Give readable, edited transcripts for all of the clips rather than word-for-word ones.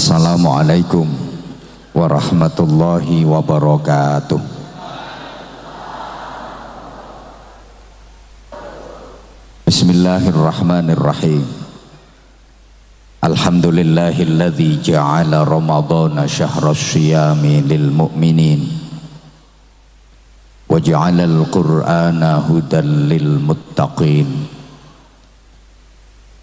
Assalamualaikum warahmatullahi wabarakatuh. Bismillahirrahmanirrahim. Alhamdulillahilladzi ja'ala ramadhana syahras syiyami lil mu'minin wa ja'ala al-qur'ana hudan lil muttaqin.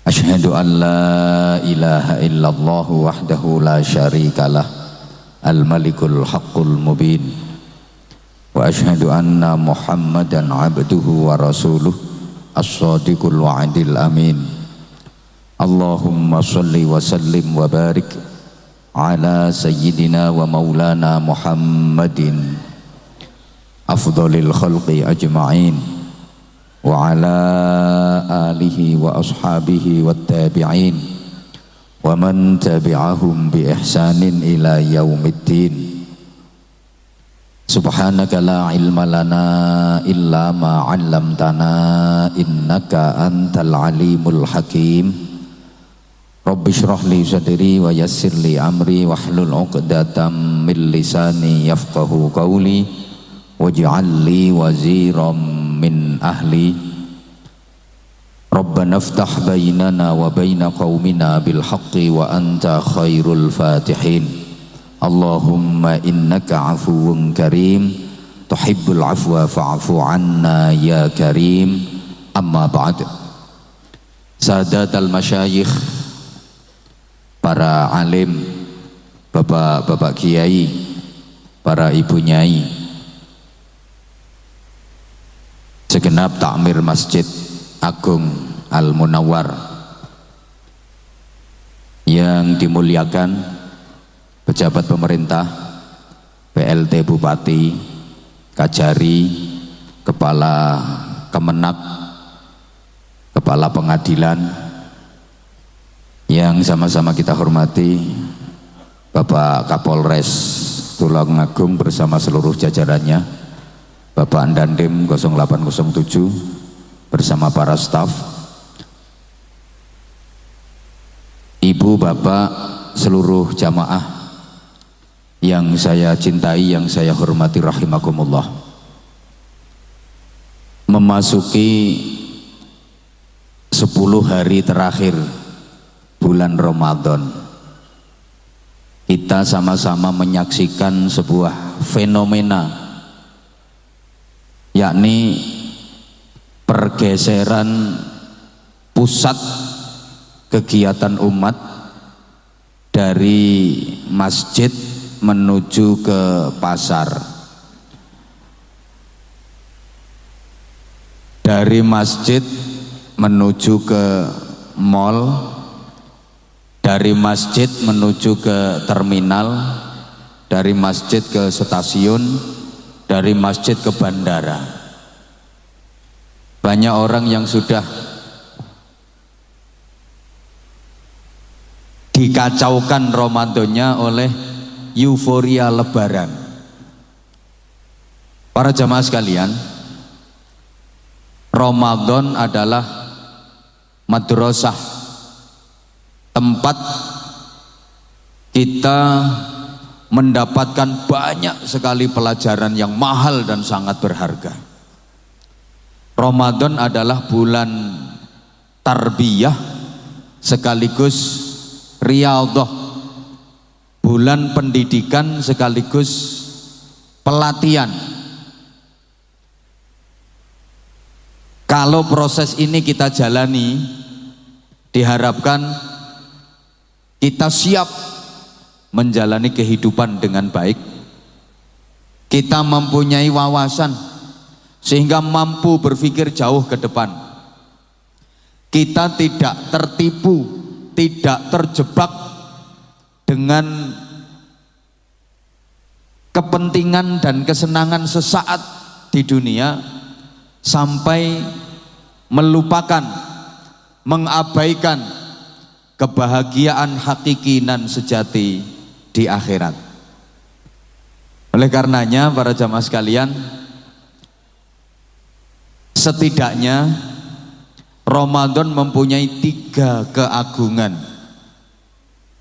Asyhadu an la ilaha illallah wahdahu la syarikalah al-malikul haqqul mubin wa asyhadu anna muhammadan abduhu wa rasuluh as-sadiqul wa'adil amin. Allahumma salli wa sallim wa barik ala sayyidina wa maulana muhammadin afdalil khalqi ajma'in wa ala alihi wa ashabihi wa tabi'in wa man tabi'ahum bi ihsanin ila yaumiddin. Subhanaka la ilma lana illa ma 'allamtana innaka antal alimul hakim. Rabbi shrah li sadri wa yassir li amri wahlul 'uqdatam min lisani yafqahu qawli waj'al li waziran min ahli. Rabbana iftah bainana wa baina qaumina bil haqqi wa anta khairul fatihin. Allahumma innaka afuwun karim tuhibbul afwa fa'fu anna ya karim. Amma ba'd. Sadatal masyayikh, para alim, bapak-bapak kiai, para ibu nyai, segenap takmir Masjid Agung Al-Munawwar yang dimuliakan pejabat pemerintah, PLT Bupati, Kajari, Kepala Kemenak, Kepala Pengadilan, yang sama-sama kita hormati Bapak Kapolres Tulungagung bersama seluruh jajarannya, Bapak Dandim 0807 bersama para staf, ibu bapak seluruh jamaah yang saya cintai, yang saya hormati rahimakumullah. Memasuki 10 hari terakhir bulan Ramadan, kita sama-sama menyaksikan sebuah fenomena, yakni pergeseran pusat kegiatan umat dari masjid menuju ke pasar, dari masjid menuju ke mall, dari masjid menuju ke terminal, dari masjid ke stasiun, dari masjid ke bandara. Banyak orang yang sudah dikacaukan Ramadannya oleh euforia lebaran. Para jamaah sekalian, Ramadan adalah madrasah, tempat kita mendapatkan banyak sekali pelajaran yang mahal dan sangat berharga. Ramadan adalah bulan tarbiyah sekaligus riyadhah, bulan pendidikan sekaligus pelatihan. Kalau proses ini kita jalani, diharapkan kita siap menjalani kehidupan dengan baik, kita mempunyai wawasan sehingga mampu berpikir jauh ke depan, kita tidak tertipu, tidak terjebak dengan kepentingan dan kesenangan sesaat di dunia sampai melupakan, mengabaikan kebahagiaan hakiki dan sejati di akhirat. Oleh karenanya para jamaah sekalian, setidaknya Ramadan mempunyai 3 keagungan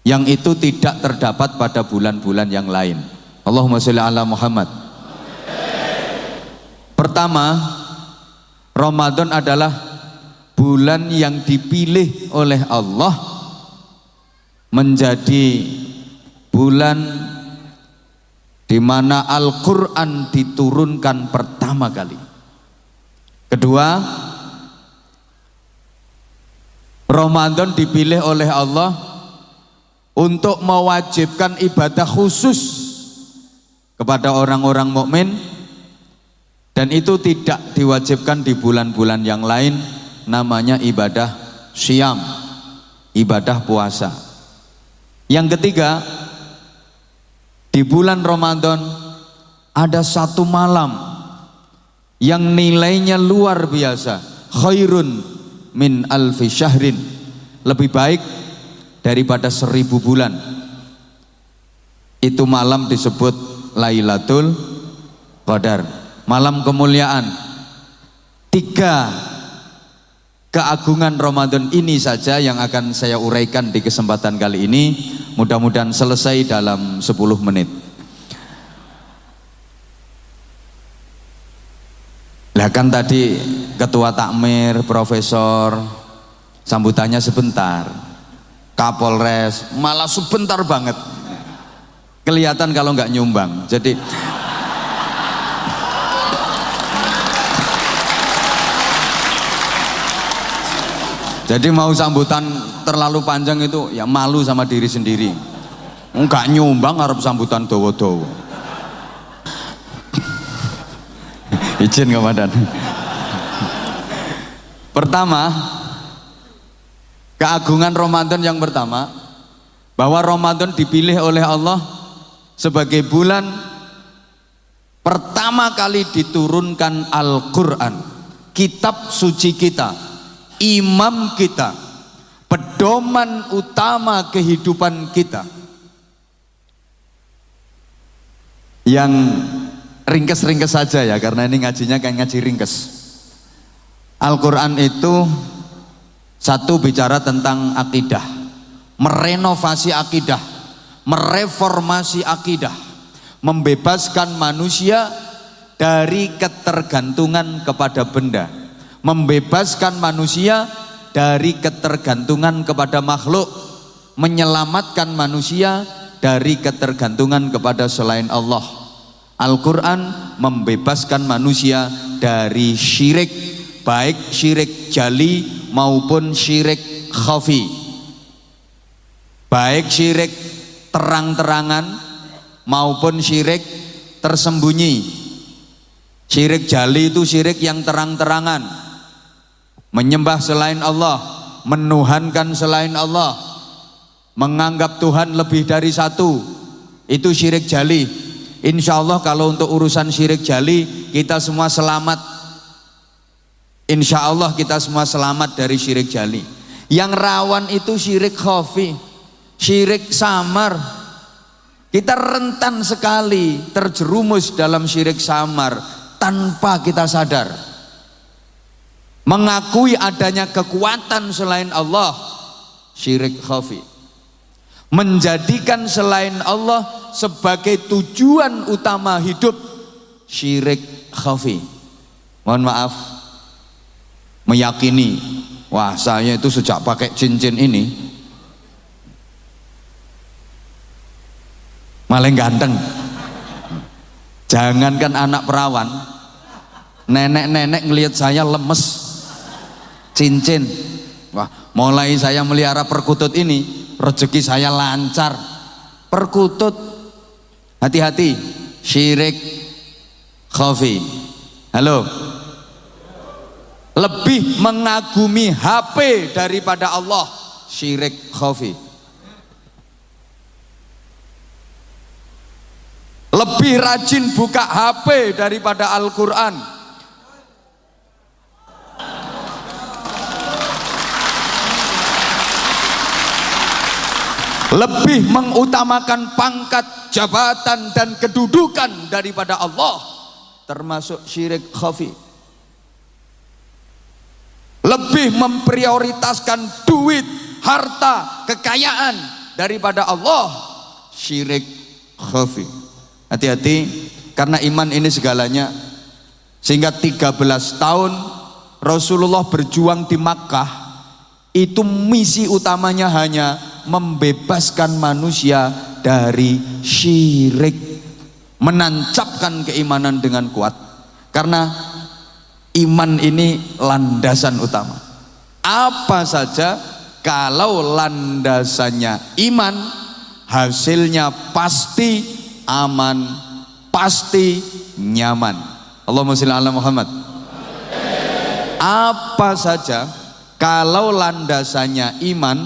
yang itu tidak terdapat pada bulan-bulan yang lain. Allahumma sholli ala Muhammad. Pertama, Ramadan adalah bulan yang dipilih oleh Allah menjadi bulan di mana Al-Quran diturunkan pertama kali. Kedua, Ramadan dipilih oleh Allah untuk mewajibkan ibadah khusus kepada orang-orang mukmin, dan itu tidak diwajibkan di bulan-bulan yang lain, namanya ibadah syiyam, ibadah puasa. Yang ketiga, di bulan Ramadan ada satu malam yang nilainya luar biasa, khairun min alfi syahrin, lebih baik daripada 1000 bulan. Itu malam disebut Lailatul Qadar, malam kemuliaan. 3 keagungan Ramadan ini saja yang akan saya uraikan di kesempatan kali ini, mudah-mudahan selesai dalam 10 menit. Lah kan tadi ketua takmir, profesor, sambutannya sebentar. Kapolres malah sebentar banget. Kelihatan kalau nggak nyumbang. Jadi mau sambutan terlalu panjang itu ya malu sama diri sendiri. Nggak nyumbang harap sambutan dowo-dowo. Izin Komandan. Pertama, keagungan Ramadan yang pertama, bahwa Ramadan dipilih oleh Allah sebagai bulan pertama kali diturunkan Al-Quran, kitab suci kita, imam kita, pedoman utama kehidupan kita. Yang ringkes-ringkes saja ya, karena ini ngajinya kayak ngaji ringkes. Al-Quran itu satu, bicara tentang akidah, merenovasi akidah, mereformasi akidah, membebaskan manusia dari ketergantungan kepada benda, membebaskan manusia dari ketergantungan kepada makhluk, menyelamatkan manusia dari ketergantungan kepada selain Allah. Al-Quran membebaskan manusia dari syirik, baik syirik jali maupun syirik khafi, baik syirik terang-terangan maupun syirik tersembunyi. Syirik jali itu syirik yang terang-terangan, menyembah selain Allah, menuhankan selain Allah, menganggap Tuhan lebih dari satu, itu syirik jali. Insya Allah kalau untuk urusan syirik jali kita semua selamat. Insya Allah kita semua selamat dari syirik jali. Yang rawan itu syirik khafi, syirik samar. Kita rentan sekali terjerumus dalam syirik samar tanpa kita sadar. Mengakui adanya kekuatan selain Allah, syirik khafi. Menjadikan selain Allah sebagai tujuan utama hidup, syirik khafi. Mohon maaf, meyakini, wah saya itu sejak pakai cincin ini malah ganteng. Jangankan anak perawan, nenek-nenek ngelihat saya lemes. Cincin, wah mulai saya melihara perkutut ini rezeki saya lancar. Perkutut, hati-hati, syirik khafi. Halo, lebih mengagumi HP daripada Allah, syirik khafi. Lebih rajin buka HP daripada Al-Quran, lebih mengutamakan pangkat, jabatan dan kedudukan daripada Allah, termasuk syirik khafi. Lebih memprioritaskan duit, harta, kekayaan daripada Allah syirik khafi. Hati-hati, karena iman ini segalanya. Sehingga 13 tahun Rasulullah berjuang di Makkah, itu misi utamanya hanya membebaskan manusia dari syirik, menancapkan keimanan dengan kuat. Karena iman ini landasan utama. Apa saja kalau landasannya iman, hasilnya pasti aman, pasti nyaman. Allahumma sholli ala Muhammad. Apa saja kalau landasannya iman,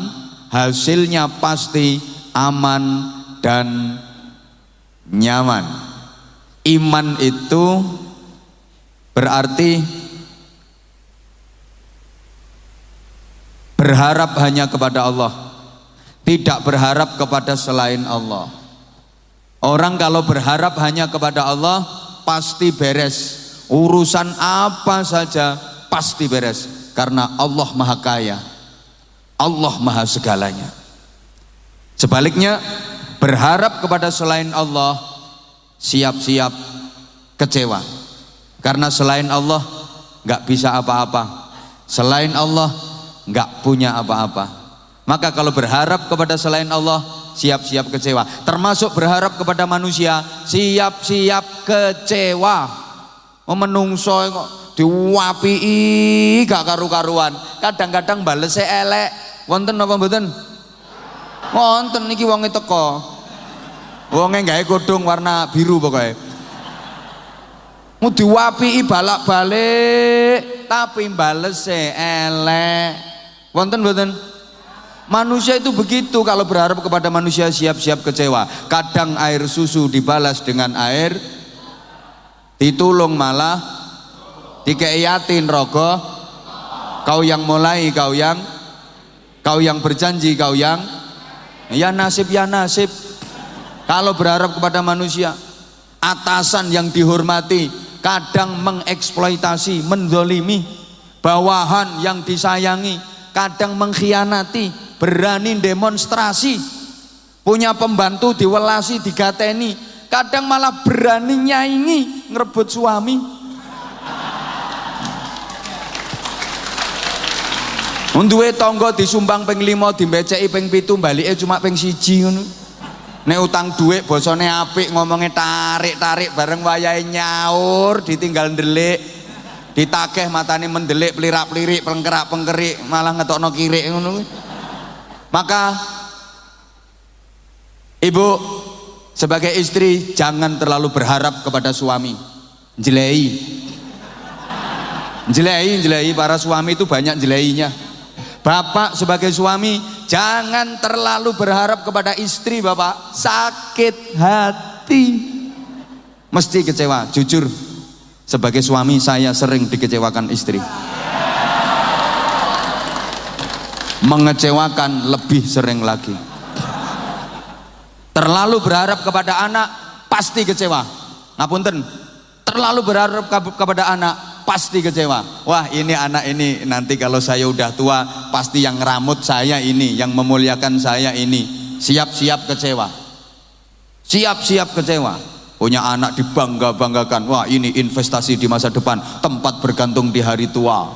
hasilnya pasti aman dan nyaman. Iman itu berarti berharap hanya kepada Allah, tidak berharap kepada selain Allah. Orang kalau berharap hanya kepada Allah pasti beres. Urusan apa saja pasti beres, karena Allah Maha Kaya, Allah Maha segalanya. Sebaliknya, berharap kepada selain Allah siap-siap kecewa, karena selain Allah nggak bisa apa-apa, selain Allah nggak punya apa-apa. Maka kalau berharap kepada selain Allah siap-siap kecewa, termasuk berharap kepada manusia siap-siap kecewa. Menungso kok diwapii gak karu-karuan, kadang-kadang balese elek. Wonten apa mboten? Wonten, niki wonge teko, wonge gawe godhong warna biru pokoknya, mau diwapii balak-balik tapi balese elek. Wonten mboten? Manusia itu begitu, kalau berharap kepada manusia siap-siap kecewa. Kadang air susu dibalas dengan air, ditulung malah dikeiatin rogo. Kau yang mulai, kau yang berjanji, kau yang ya nasib. Kalau berharap kepada manusia, atasan yang dihormati kadang mengeksploitasi, menzolimi. Bawahan yang disayangi kadang mengkhianati, berani demonstrasi. Punya pembantu diwelasi, digateni, kadang malah berani nyaingi, ngerebut suami. Unduwe tonggo disumbang ping 5, dimbeceki ping 7, balike cuma ping 1 ngono. Nek utang dhuwit bosone apik, ngomongnya tarik-tarik, bareng wayahe nyaur ditinggal ndelik, ditagih matane mendelik, pelirak-pelirik, pengkerak-pengkerik, malah ngetokno kirik ngono. Maka ibu sebagai istri jangan terlalu berharap kepada suami. Jelei, para suami itu banyak jelainya. Bapak sebagai suami jangan terlalu berharap kepada istri. Bapak sakit hati, mesti kecewa. Jujur, sebagai suami saya sering dikecewakan istri, mengecewakan lebih sering lagi. Terlalu berharap kepada anak pasti kecewa. Ngapunten, terlalu berharap kepada anak pasti kecewa. Wah, ini anak ini nanti kalau saya udah tua pasti yang ngeramut saya ini, yang memuliakan saya ini. Siap-siap kecewa. Siap-siap kecewa. Punya anak dibangga-banggakan. Wah, ini investasi di masa depan, tempat bergantung di hari tua.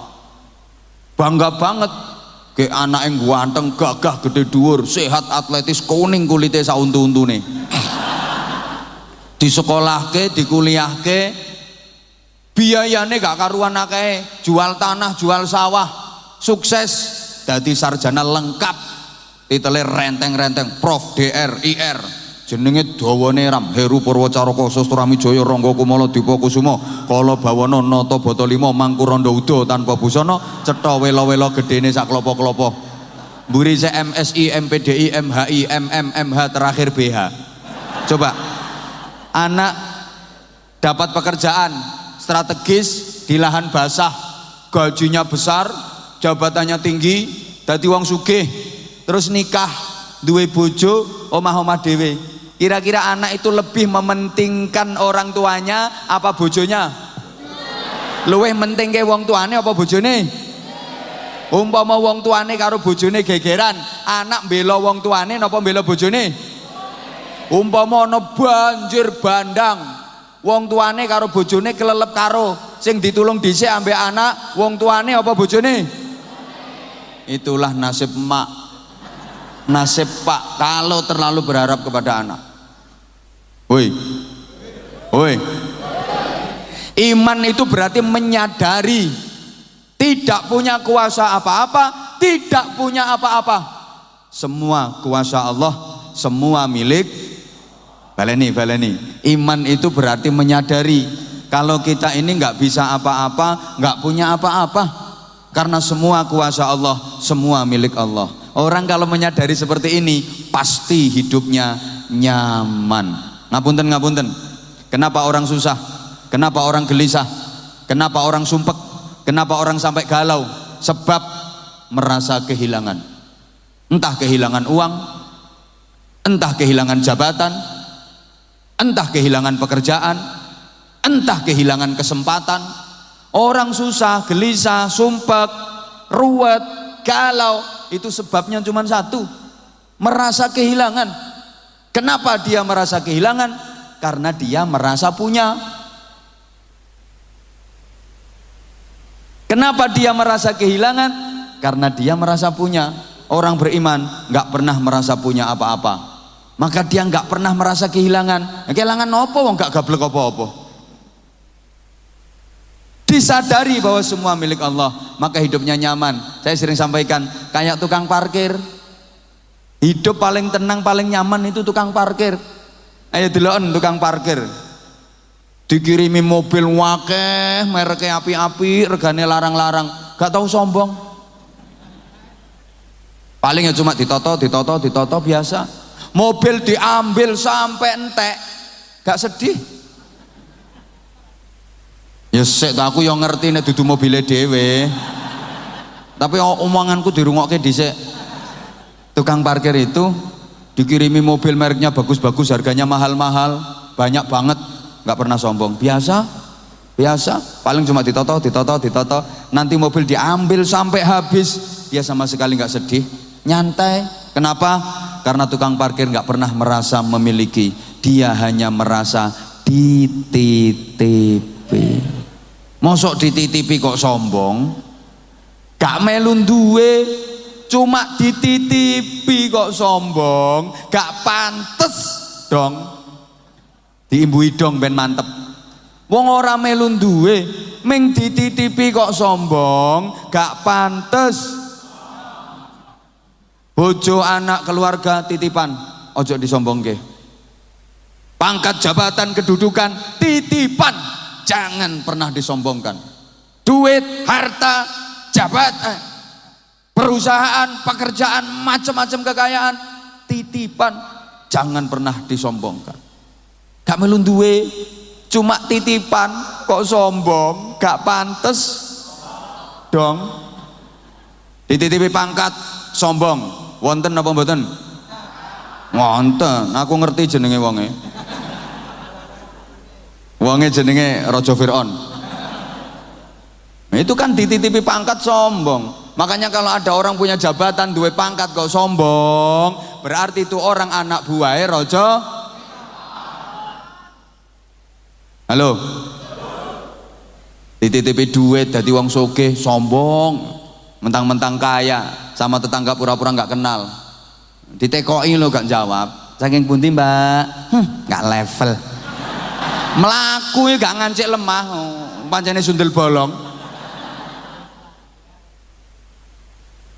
Bangga banget. Ke anak yang ganteng, gagah, gede dhuwur, sehat, atletis, kuning kulitnya sauntu-untune. Disekolahke, dikuliahke, biayane gak karuan akeh, jual tanah, jual sawah, sukses, dadi sarjana lengkap, titele renteng-renteng, Prof, DR, IR, jenenge dawane ram, Heru Purwacaraka, Sastramijaya, Rangga Kumala, Dipa Kusuma, Kala Bawana, Nata Bata 5, Mangkuranda Uda tanpa busana, cetha wela-wela gedene sak klopo-klopo, mburi MSI, MPDI, MHI, MH, terakhir BH. Coba, anak dapat pekerjaan strategis di lahan basah, gajinya besar, jabatannya tinggi, dadi wong sugih, terus nikah, duwe bojo, omah-omah dhewe. Kira-kira anak itu lebih mementingkan orang tuanya apa bojonya? Luwih mentingke wong tuane apa bojone? Umpama wong tuane karo bojone gegeran, anak mbela wong tuane napa mbela bojone? Umpama ana banjir bandang, wong tuane karo bojone kelelep karo sing ditulung dhisik ambek anak, wong tuane apa bojone? Itulah nasib emak, nasib pak kalau terlalu berharap kepada anak. Woi, woi. Iman itu berarti menyadari tidak punya kuasa apa-apa, tidak punya apa-apa. Semua kuasa Allah, semua milik baleni. Iman itu berarti menyadari kalau kita ini nggak bisa apa-apa, nggak punya apa-apa. Karena semua kuasa Allah, semua milik Allah. Orang kalau menyadari seperti ini, pasti hidupnya nyaman. Ngapunten. Kenapa orang susah? Kenapa orang gelisah? Kenapa orang sumpek? Kenapa orang sampai galau? Sebab merasa kehilangan. Entah kehilangan uang, entah kehilangan jabatan, entah kehilangan pekerjaan, entah kehilangan kesempatan. Orang susah, gelisah, sumpek, ruwet, galau, itu sebabnya cuma satu, merasa kehilangan. Kenapa dia merasa kehilangan? Karena dia merasa punya. Kenapa dia merasa kehilangan? Karena dia merasa punya. Orang beriman nggak pernah merasa punya apa-apa, maka dia nggak pernah merasa kehilangan. Kehilangan apa? Wong nggak gablek apa-apa. Disadari bahwa semua milik Allah, maka hidupnya nyaman. Saya sering sampaikan, kayak tukang parkir. Hidup paling tenang, paling nyaman itu tukang parkir. Ayo deloken tukang parkir. Dikirimi mobil wakeh, mereknya api-api, regane larang-larang, gak tahu sombong. Paling ya cuma ditoto biasa. Mobil diambil sampai entek, gak sedih. Ya sik aku yang ngerti nek dudu mobile dhewe. Tapi omonganku dirungokke dhisik. Tukang parkir itu dikirimi mobil mereknya bagus-bagus, harganya mahal-mahal, banyak banget, nggak pernah sombong. Biasa. Paling cuma ditoto. Nanti mobil diambil sampai habis, dia sama sekali nggak sedih, nyantai. Kenapa? Karena tukang parkir nggak pernah merasa memiliki, dia hanya merasa dititipi. Mosok dititipi kok sombong? Gak melu duwe, cuma dititipi kok sombong? Gak pantes dong. Diimbui dong ben mantep. Wong ora melu duwe, ming dititipi kok sombong? Gak pantes. Bojo, anak, keluarga titipan, ojo disombongke. Pangkat, jabatan, kedudukan titipan, jangan pernah disombongkan. Duit, harta, jabatan, perusahaan, pekerjaan, macam-macam kekayaan titipan, jangan pernah disombongkan. Gak melu duwe, cuma titipan kok sombong? Gak pantes dong. Dititipi pangkat sombong, wonten apa mboten? Wonten, aku ngerti jenenge wonge. Wonge jenenge Raja Fir'aun. Nah, itu kan dititipi pangkat sombong. Makanya kalau ada orang punya jabatan duwe pangkat kok sombong, berarti itu orang anak buahe Raja. Halo. Dititipi duit dadi wong sugih sombong, mentang-mentang kaya, sama tetangga pura-pura nggak kenal. Ditekoki lo gak jawab. Saking pundi, Mbak? Nggak level. Melaku gak ngancik lemah, pancene sundel bolong.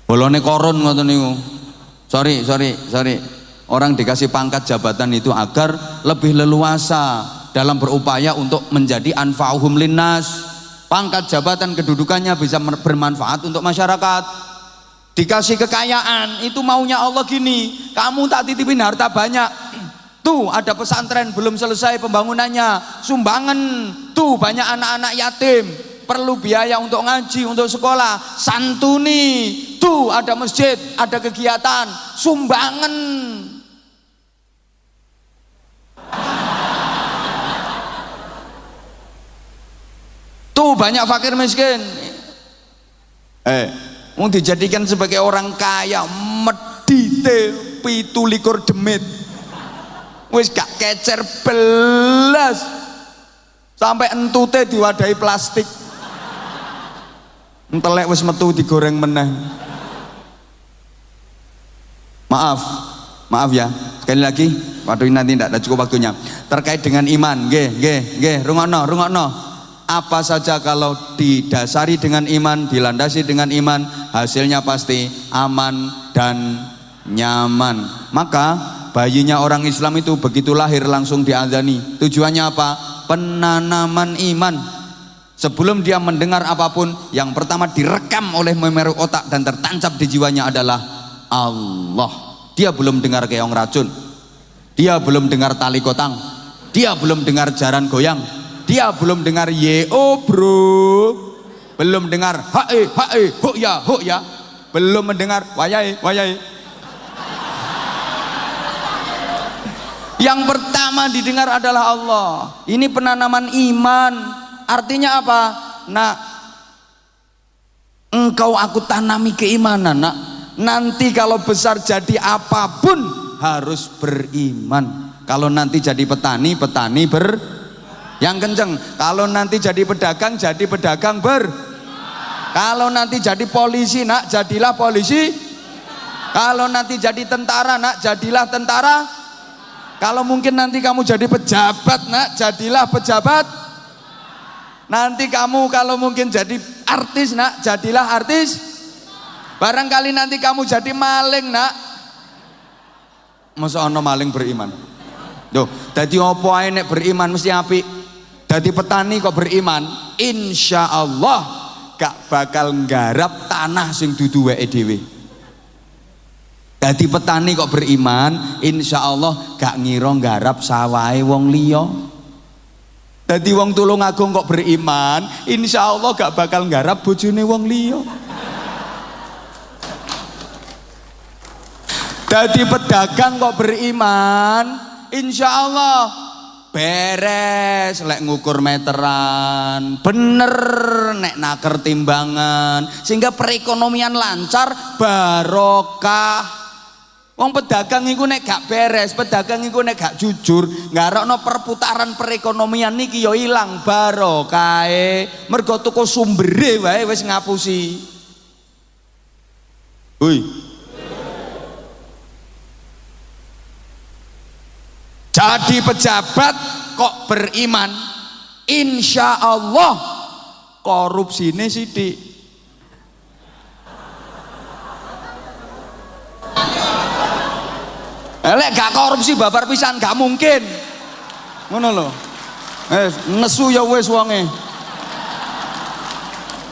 Bolone korun ngoten niku. Sorry. Orang dikasih pangkat jabatan itu agar lebih leluasa dalam berupaya untuk menjadi anfa'uhum linnas. Pangkat jabatan kedudukannya bisa bermanfaat untuk masyarakat. Dikasih kekayaan itu maunya Allah gini, kamu tak titipin harta banyak. Tuh ada pesantren belum selesai pembangunannya, sumbangan. Tuh banyak anak-anak yatim, perlu biaya untuk ngaji, untuk sekolah, santuni. Tuh ada masjid, ada kegiatan, sumbangan. Tuh banyak fakir miskin. Wong dijadikan sebagai orang kaya, medite 17 demit. Wis gak kecer belas. Sampai entute diwadahi plastik. Entelek wis metu digoreng meneh. Maaf ya. Sekali lagi, waduh nanti tidak ada cukup waktunya. Terkait dengan iman, nggih, rungokno. Apa saja kalau didasari dengan iman, dilandasi dengan iman, hasilnya pasti aman dan nyaman. Maka bayinya orang Islam itu begitu lahir langsung diadzani. Tujuannya apa? Penanaman iman. Sebelum dia mendengar apapun, yang pertama direkam oleh memori otak dan tertancap di jiwanya adalah Allah. Dia belum dengar keong racun, dia belum dengar tali kotang, dia belum dengar jaran goyang, dia belum dengar yo bro, belum dengar hae ho ya, belum mendengar wayai. Yang pertama didengar adalah Allah. Ini penanaman iman. Artinya apa? Nak, engkau aku tanami keimanan, nak. Nanti kalau besar jadi apapun harus beriman. Kalau nanti jadi petani yang kenceng. Kalau nanti jadi pedagang Kalau nanti jadi polisi, nak, jadilah polisi. Kalau nanti jadi tentara, nak, jadilah tentara. Kalau mungkin nanti kamu jadi pejabat, nak, jadilah pejabat. Nanti kamu kalau mungkin jadi artis, nak, jadilah artis. Barangkali nanti kamu jadi maling, nak. Masa ono maling beriman? Duh, dadi opo ae nek beriman mesti apik. Dadi petani kok beriman, insya Allah gak bakal nggarap tanah sing dudu weke dhewe. Dadi petani kok beriman, insya Allah gak ngira nggarap sawahe wong liya. Dadi wong Tulungagung kok beriman, insya Allah gak bakal nggarap bojone wong liya. Dadi pedagang kok beriman, insya Allah beres lek ngukur meteran, bener nek naker timbangan, sehingga perekonomian lancar, barokah. Wong pedagang iku nek gak beres, pedagang iku nek gak jujur, ngarokno perputaran perekonomian niki ya ilang barokahe. Mergo tuku sumbere wae wis ngapusi. Hui. Jadi pejabat kok beriman, insya Allah korupsine sithik. Lek gak korupsi babar pisan gak mungkin. Ngono lho. Nesu ya wis wonge.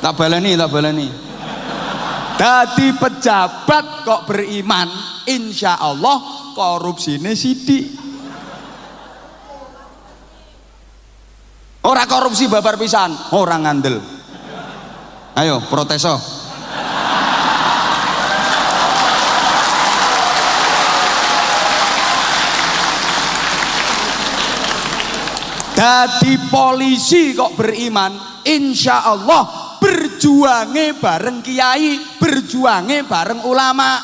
Tak baleni. Dadi pejabat kok beriman, insya Allah korupsine sithik. Ora korupsi babar pisan, orang ngandel. Ayo proteso. Dadi polisi kok beriman, insya Allah berjuange bareng kiai, berjuange bareng ulama.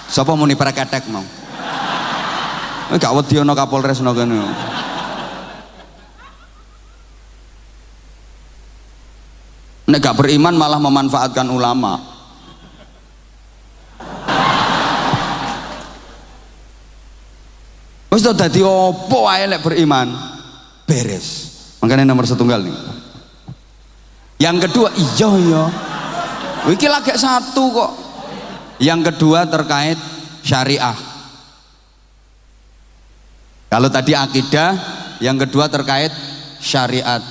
Sapa muni praketek mau? Gak wedi ana Kapolres no kene. Nek gak beriman malah memanfaatkan ulama. Wis to dadi opo ae lek beriman? Beres. Makanya nomor setunggal nih. Yang kedua, iya. Iki lagi satu kok. Yang kedua terkait syariah. Kalau tadi akidah, yang kedua terkait syariat.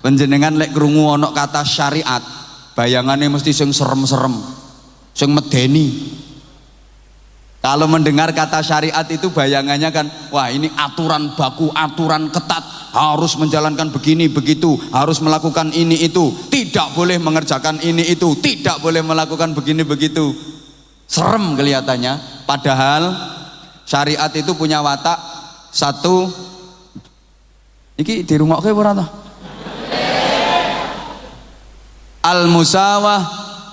Panjenengan lek krungu ana kata syariat, bayangannya mesti sing serem-serem, sing medeni. Kalau mendengar kata syariat itu bayangannya kan, wah ini aturan baku, aturan ketat, harus menjalankan begini begitu, harus melakukan ini itu, tidak boleh mengerjakan ini itu, tidak boleh melakukan begini begitu. Serem kelihatannya, padahal syariat itu punya watak. Satu, iki dirungokke ora ta? al-musawah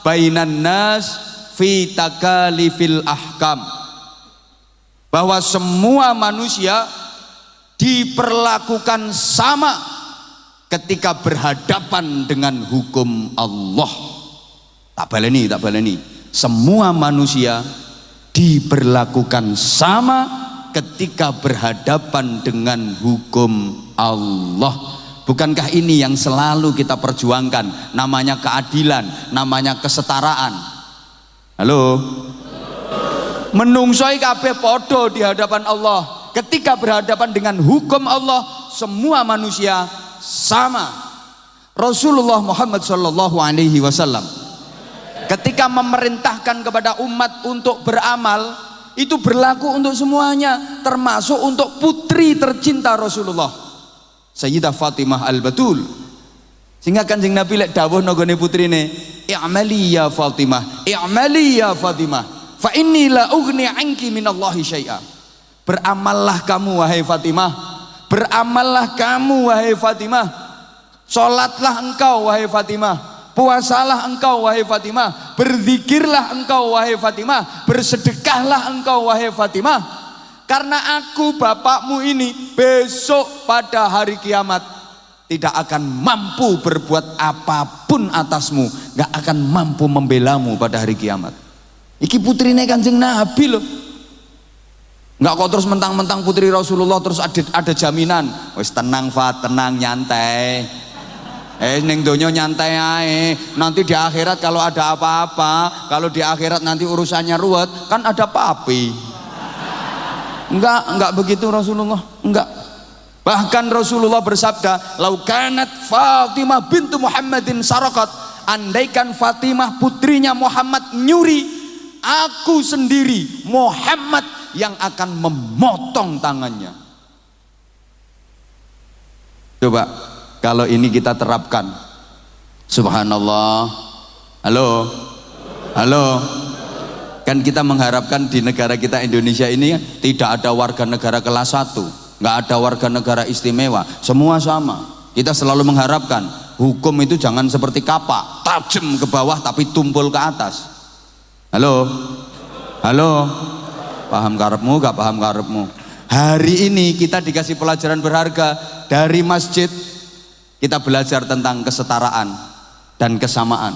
bainan nas fi takalifil ahkam, bahwa semua manusia diperlakukan sama ketika berhadapan dengan hukum Allah. Tak baleni. Semua manusia diperlakukan sama ketika berhadapan dengan hukum Allah. Bukankah ini yang selalu kita perjuangkan? Namanya keadilan, namanya kesetaraan. Halo? Menungsoi kabeh podo di hadapan Allah. Ketika berhadapan dengan hukum Allah, semua manusia sama. Rasulullah Muhammad sallallahu alaihi wasallam ketika memerintahkan kepada umat untuk beramal, itu berlaku untuk semuanya, termasuk untuk putri tercinta Rasulullah, Sayyidah Fatimah Al-Batul. Sehingga Kanjeng Nabi lek dawuh nggone putrine, "I'mali ya Fatimah, i'mali ya Fatimah, fa inni la ughni 'anki minallahi syai'a." Beramallah kamu wahai Fatimah, beramallah kamu wahai Fatimah, salatlah engkau wahai Fatimah, puasalah engkau wahai Fatimah, berzikirlah engkau wahai Fatimah, bersedekahlah engkau wahai Fatimah, karena aku bapakmu ini besok pada hari kiamat tidak akan mampu berbuat apapun atasmu, gak akan mampu membelamu pada hari kiamat. Iki putrine Kanjeng Nabi loh. Enggak kok terus mentang-mentang putri Rasulullah terus ada jaminan. Wis tenang Fat, tenang, nyantai. Ning donya nyantai ae. Nanti di akhirat kalau ada apa-apa, kalau di akhirat nanti urusannya ruwet, kan ada papi. Enggak begitu Rasulullah. Enggak. Bahkan Rasulullah bersabda, "Lau kanat Fatimah bintu Muhammadin sarakat." Andaikan Fatimah putrinya Muhammad nyuri, aku sendiri Muhammad yang akan memotong tangannya. Coba kalau ini kita terapkan, subhanallah. Halo, kan kita mengharapkan di negara kita Indonesia ini tidak ada warga negara kelas 1, nggak ada warga negara istimewa, semua sama. Kita selalu mengharapkan hukum itu jangan seperti kapak, tajam ke bawah tapi tumpul ke atas. Halo, paham karepmu gak paham karepmu? Hari ini kita dikasih pelajaran berharga dari masjid. Kita belajar tentang kesetaraan dan kesamaan.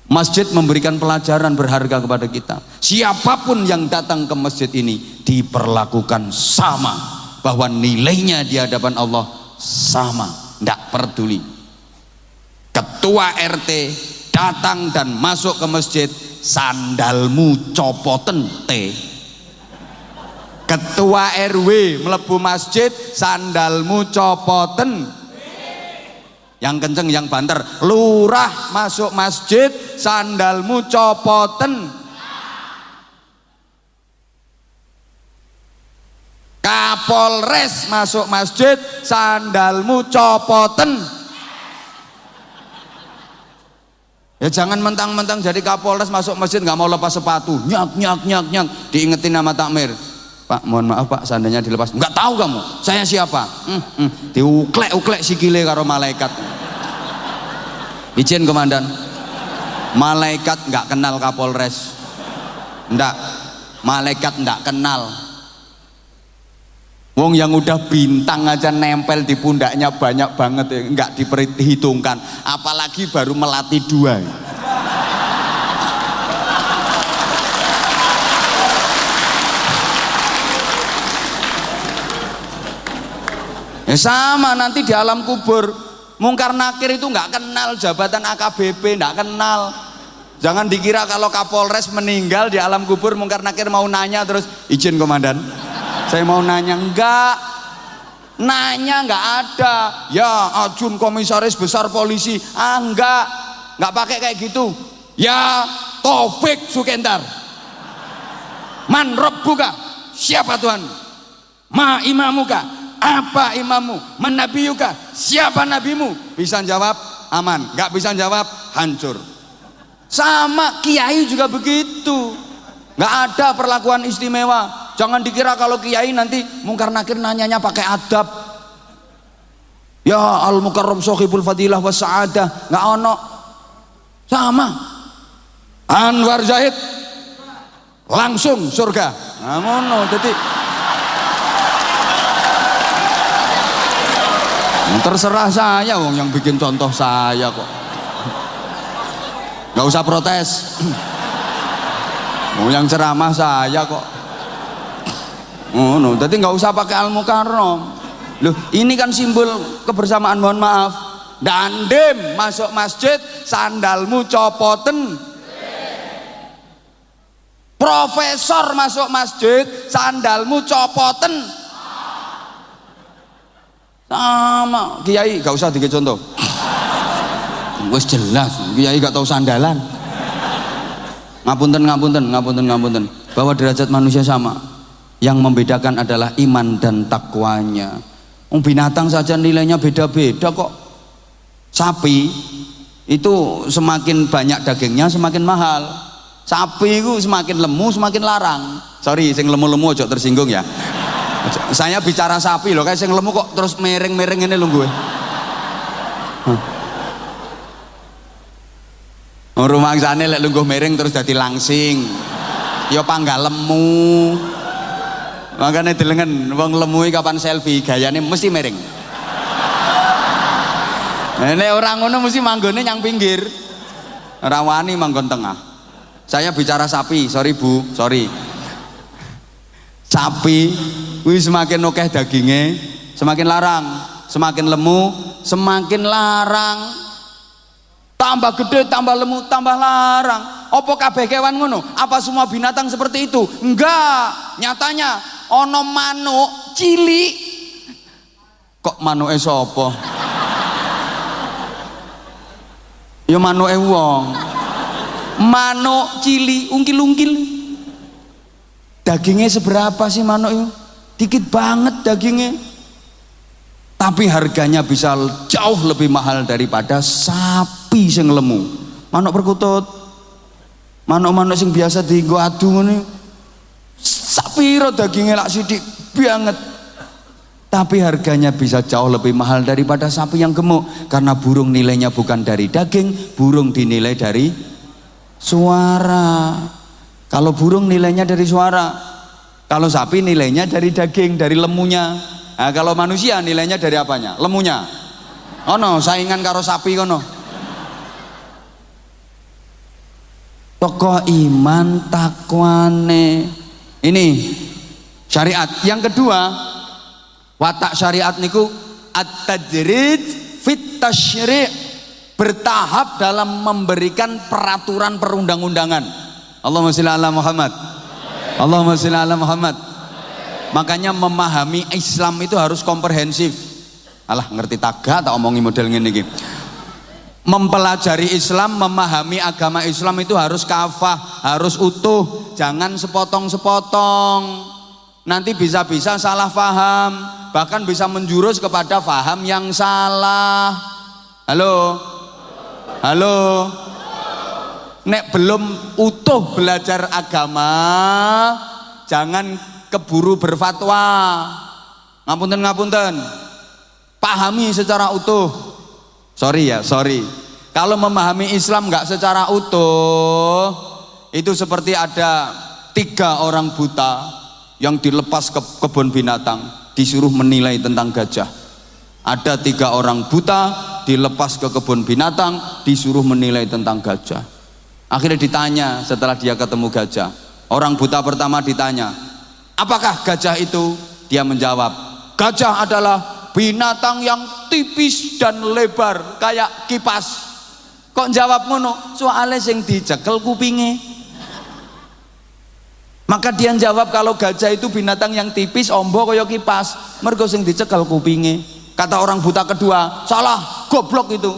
Masjid memberikan pelajaran berharga kepada kita. Siapapun yang datang ke masjid ini diperlakukan sama, bahwa nilainya di hadapan Allah sama, tidak peduli. Ketua RT datang dan masuk ke masjid, sandalmu copoten T. Ketua RW mlebu masjid, sandalmu copoten. Yang kenceng yang banter. Lurah masuk masjid, sandalmu copoten. Kapolres masuk masjid, sandalmu copoten. Ya jangan mentang-mentang jadi Kapolres masuk masjid nggak mau lepas sepatu, nyak, diingetin nama takmir, Pak mohon maaf Pak sandalnya dilepas. Nggak tahu kamu saya siapa? Diuklek sikile karo malaikat. Izin komandan, malaikat nggak kenal Kapolres, ndak, malaikat nggak kenal. Wong yang udah bintang aja nempel di pundaknya banyak banget ya, nggak diperhitungkan, apalagi baru melatih 2. Ya sama nanti di alam kubur, mungkar nakir itu nggak kenal jabatan AKBP, nggak kenal. Jangan dikira kalau Kapolres meninggal di alam kubur mungkar nakir mau nanya terus, izin komandan, saya mau nanya. Enggak, nanya enggak ada. Ya Ajun komisaris besar polisi, enggak pakai kayak gitu. Ya Taufik Sukendar, man rabbuka, siapa Tuhan? Ma imamuka, apa imamu? Man nabiyuka, siapa nabimu? Bisa jawab aman, enggak bisa jawab hancur. Sama kiai juga begitu, enggak ada perlakuan istimewa. Jangan dikira kalau kiai nanti mungkar nakir nanyanya pakai adab. Ya al mukarram sahibul fadilah was saadah, enggak ono. Sama. Anwar Zahid langsung surga. Nah ngono dadi terserah saya wong yang bikin contoh saya kok. Nggak usah protes. Yang ceramah saya kok. No, jadi nggak usah pakai al-mukarram. Loh, ini kan simbol kebersamaan. Mohon maaf. Dandim masuk masjid, sandalmu copoten. Profesor masuk masjid, sandalmu copoten. Sama. Kiai nggak usah dikit contoh. Wes jelas, kiai gak tahu sandalan. Ngapunten. Bahwa derajat manusia sama. Yang membedakan adalah iman dan takwanya. Binatang saja nilainya beda-beda kok. Sapi itu semakin banyak dagingnya semakin mahal. Sapi itu semakin lemu semakin larang. Sorry, sing lemu-lemu ojo tersinggung ya. Saya bicara sapi loh, kayak sing lemu kok terus mereng-mereng ini lho gue. Rumangsane lek lungguh miring terus dadi langsing. Ya panggal lemu. Makanya dilengen wong lemu kapan selfie gayane mesti miring. Nek orang ngono mesti manggone nyang pinggir. Ora wani manggon tengah. Saya bicara sapi, sorry Bu, sorry. Sapi kuwi semakin akeh daginge, semakin larang, semakin lemu, semakin larang. Tambah gede, tambah lemu, tambah larang. Apa kabeh kewan ngono? Apa semua binatang seperti itu? Enggak. Nyatanya ono manuk cilik. Kok manuke sapa? Ya manuke wong. Manuk cilik, ungkil-ungkil. Dagingnya seberapa sih manuk itu? Dikit banget dagingnya. Tapi harganya bisa jauh lebih mahal daripada sapi sing lemu. Manuk perkutut, manuk-manuk sing biasa dienggo adu ngene. Sapi ro dagingnya lak sithik banget. Tapi harganya bisa jauh lebih mahal daripada sapi yang gemuk. Karena burung nilainya bukan dari daging, burung dinilai dari suara. Kalau burung nilainya dari suara, kalau sapi nilainya dari daging, dari lemunya. Nah, kalau manusia nilainya dari apanya? Lemunya. Oh no, saingan karo sapi kono. Tokoh iman takwane. Ini syariat. Yang kedua, watak syariat niku at-tajrid fit tasyri', bertahap dalam memberikan peraturan perundang-undangan. Allahumma sholli ala Muhammad. Allahumma sholli ala Muhammad. Makanya memahami Islam itu harus komprehensif. Alah ngerti tagak tak omongi model ngene iki. Mempelajari Islam, memahami agama Islam itu harus kafah, harus utuh, jangan sepotong-sepotong. Nanti bisa-bisa salah faham, bahkan bisa menjurus kepada faham yang salah. Halo? Halo? Nek belum utuh belajar agama, jangan keburu berfatwa. Ngapunten. Pahami secara utuh. Sorry ya, sorry. Kalau memahami Islam nggak secara utuh, itu seperti ada 3 orang buta yang dilepas ke kebun binatang, disuruh menilai tentang gajah. Ada 3 orang buta dilepas ke kebun binatang, disuruh menilai tentang gajah. Akhirnya ditanya setelah dia ketemu gajah. Orang buta pertama ditanya, apakah gajah itu? Dia menjawab, gajah adalah binatang yang tipis dan lebar kayak kipas. Kok jawab ngono? Soalnya sing dicekel kupinge. Maka dia jawab kalau gajah itu binatang yang tipis, ombo kaya kipas. Mergo sing dicekel kupinge. Kata orang buta kedua, salah, goblok itu.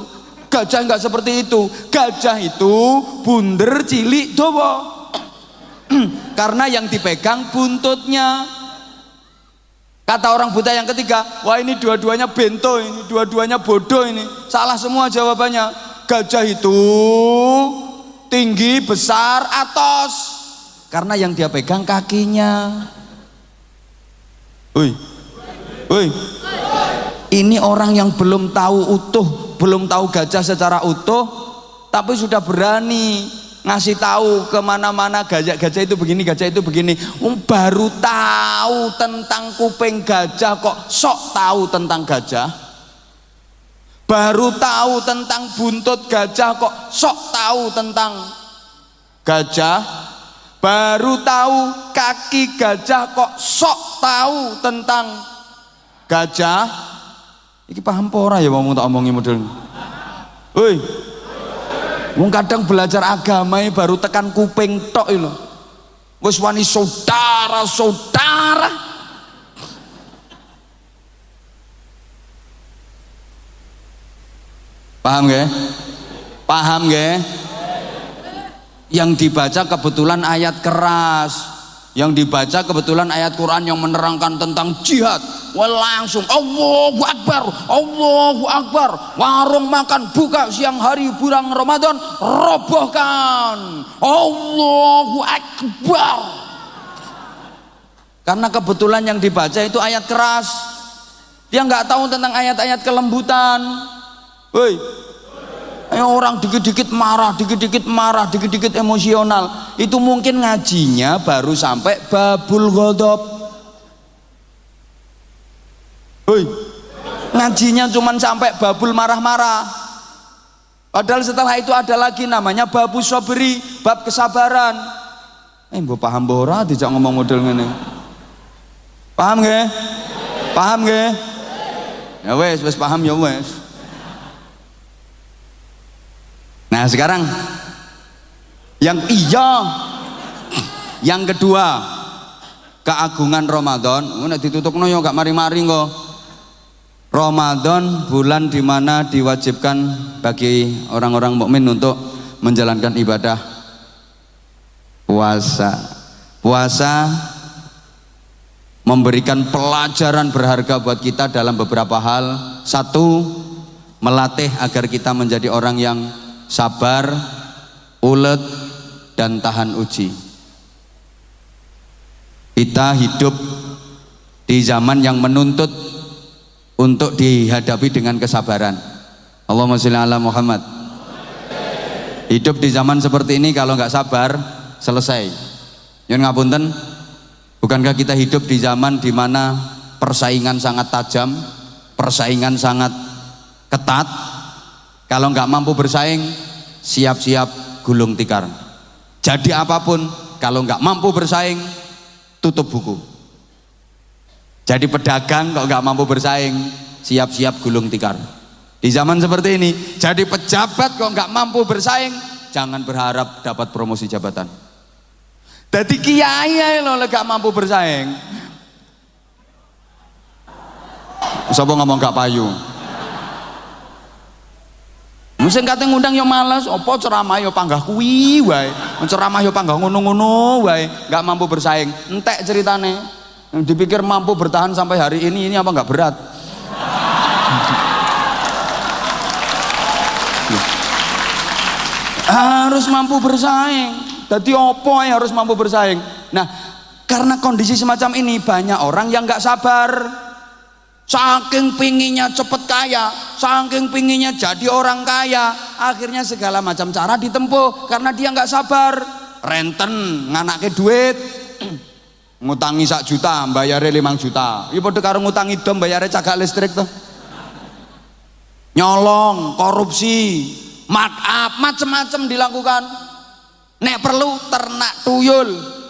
Gajah enggak seperti itu. Gajah itu bunder cilik dawa. Karena yang dipegang buntutnya. Kata orang buta yang ketiga, wah ini dua-duanya bento, ini dua-duanya bodoh ini. Salah semua jawabannya. Gajah itu tinggi, besar, atos. Karena yang dia pegang kakinya. Woi. Ini orang yang belum tahu utuh, belum tahu gajah secara utuh, tapi sudah berani ngasih tahu kemana-mana gajah itu begini, gajah itu begini. Baru tahu tentang kuping gajah kok sok tahu tentang gajah. Baru tahu tentang buntut gajah kok sok tahu tentang gajah. Baru tahu kaki gajah kok sok tahu tentang gajah. Iki paham pora ya wong tak omongi model. Woi. Wong kadang belajar agama baru tekan kuping tok lho. Wis wani saudara-saudara. Paham nggih? Paham nggih? Yang dibaca kebetulan ayat keras. Yang dibaca kebetulan ayat Quran yang menerangkan tentang jihad. Wah langsung Allahu Akbar, Allahu Akbar. Warung makan buka siang hari bulan Ramadan robohkan. Allahu Akbar. Karena kebetulan yang dibaca itu ayat keras. Dia nggak tahu tentang ayat-ayat kelembutan. Woi. Orang dikit-dikit marah, dikit-dikit emosional. Itu mungkin ngajinya baru sampai babul ghadab. Hoi. Ngajinya cuman sampai babul marah-marah. Padahal setelah itu ada lagi namanya babus sabri, bab kesabaran. Mbok paham mbok ora dijak ngomong model ngene. Paham nggih? Paham nggih? Ya wes paham ya wes. Nah sekarang yang kedua, keagungan Ramadan. Nek ditutupno yo gak mari-mari kok. Ramadan bulan dimana diwajibkan bagi orang-orang mukmin untuk menjalankan ibadah puasa. Puasa memberikan pelajaran berharga buat kita dalam beberapa hal. Satu, melatih agar kita menjadi orang yang sabar, ulet, dan tahan uji. Kita hidup di zaman yang menuntut untuk dihadapi dengan kesabaran. Allahumma sholli ala Muhammad. Hidup di zaman seperti ini kalau nggak sabar selesai. Nyun ngapunten, bukankah kita hidup di zaman di mana persaingan sangat tajam, persaingan sangat ketat? Kalau nggak mampu bersaing, siap-siap gulung tikar. Jadi apapun, kalau nggak mampu bersaing, tutup buku. Jadi pedagang kalau nggak mampu bersaing, siap-siap gulung tikar. Di zaman seperti ini, jadi pejabat kalau nggak mampu bersaing, jangan berharap dapat promosi jabatan. Jadi kiai lo nggak mampu bersaing. Sapa ngomong gak payu? Mesti kate ngundang yo males, opo ceramah yo panggah kuwi wae. Ceramah yo panggah ngono-ngono wae, enggak mampu bersaing. Entek ceritane. Yang dipikir mampu bertahan sampai hari ini apa enggak berat? Harus mampu bersaing. Jadi opo yang harus mampu bersaing? Nah, karena kondisi semacam ini banyak orang yang enggak sabar. Saking pinginnya cepet kaya, saking pinginnya jadi orang kaya, akhirnya segala macam cara ditempuh karena dia nggak sabar. Renten nganake duit, ngutangi 1 juta, bayarnya 5 juta. Iya padha karo ngutangi dom, bayarnya cagak listrik tuh. Nyolong, korupsi, mark up, macem-macem dilakukan. Nek perlu ternak tuyul.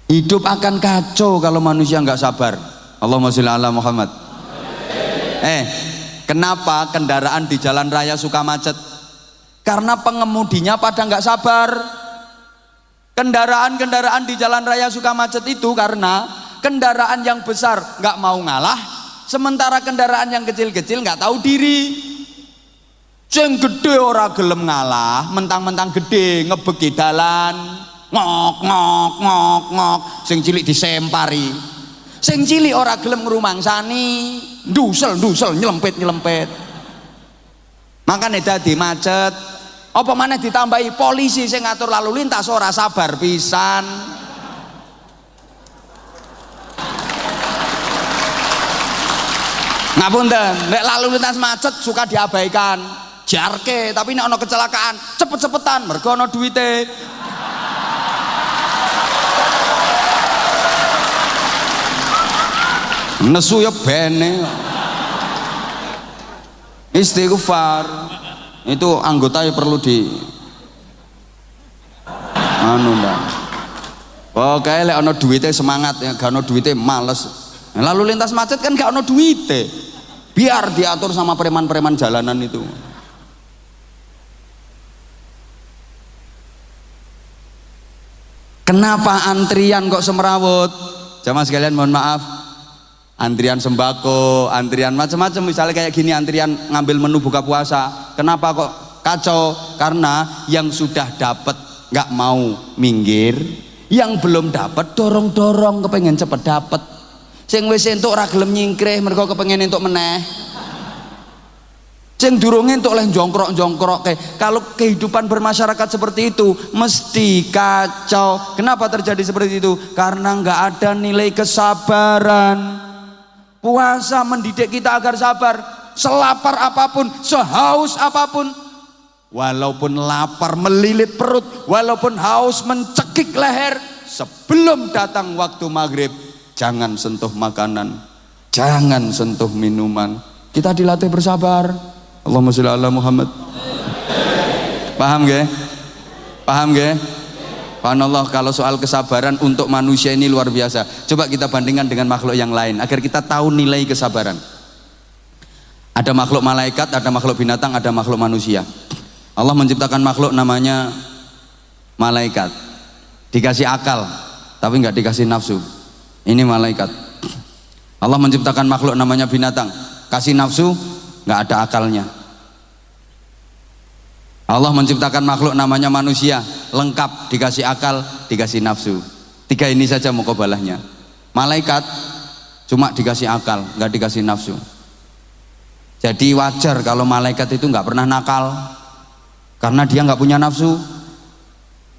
Hidup akan kacau kalau manusia nggak sabar. Allahumma sholli ala Muhammad. Kenapa kendaraan di jalan raya suka macet? Karena pengemudinya pada nggak sabar. Kendaraan-kendaraan di jalan raya suka macet itu karena kendaraan yang besar nggak mau ngalah, sementara kendaraan yang kecil-kecil nggak tahu diri. Sing gede ora gelem ngalah, mentang-mentang gede ngebeki dalan. Ngok ngok ngok ngok, sing cilik disempari, sing cilik ora gelem ngrumangsani, ndusel nyelempet. Makane dadi macet. Apa maneh ditambahi polisi sing ngatur lalu lintas ora sabar pisan. Ngapunten, nek lalu lintas macet suka diabaikan, jarke, tapi nek ono kecelakaan cepet-cepetan mergo ono duwite. Nesu ya bene. Istighfar itu anggotanya perlu di anu ndak. Pokoknya lek ono duwite semangat, ya gak ono duwite males. Lalu lintas macet kan gak ono duwite. Biar diatur sama preman-preman jalanan itu. Kenapa antrian kok semrawut? Jamaah sekalian mohon maaf. Antrian sembako, antrian macam-macam, misalnya kayak gini antrian ngambil menu buka puasa. Kenapa kok kacau? Karena yang sudah dapat nggak mau minggir, yang belum dapat dorong-dorong kepengen cepet dapat. Sing wis entuk ora gelem nyingkrih mergo kepengen entuk meneh. Sing durung entuk leh jongkrok-jongkrok. Kalau kehidupan bermasyarakat seperti itu mesti kacau. Kenapa terjadi seperti itu? Karena nggak ada nilai kesabaran. Puasa mendidik kita agar sabar, selapar apapun, sehaus apapun, walaupun lapar melilit perut, walaupun haus mencekik leher, sebelum datang waktu maghrib jangan sentuh makanan, jangan sentuh minuman. Kita dilatih bersabar. Allahumma sholli ala Muhammad. Paham gak? Paham gak? Subhanallah, kalau soal kesabaran untuk manusia ini luar biasa. Coba kita bandingkan dengan makhluk yang lain agar kita tahu nilai kesabaran. Ada makhluk malaikat, ada makhluk binatang, ada makhluk manusia. Allah menciptakan makhluk namanya malaikat. Dikasih akal, tapi nggak dikasih nafsu. Ini malaikat. Allah menciptakan makhluk namanya binatang, kasih nafsu, nggak ada akalnya. Allah menciptakan makhluk namanya manusia, lengkap, dikasih akal, dikasih nafsu. Tiga ini saja mukobalahnya. Malaikat cuma dikasih akal, nggak dikasih nafsu. Jadi wajar kalau malaikat itu nggak pernah nakal, karena dia nggak punya nafsu.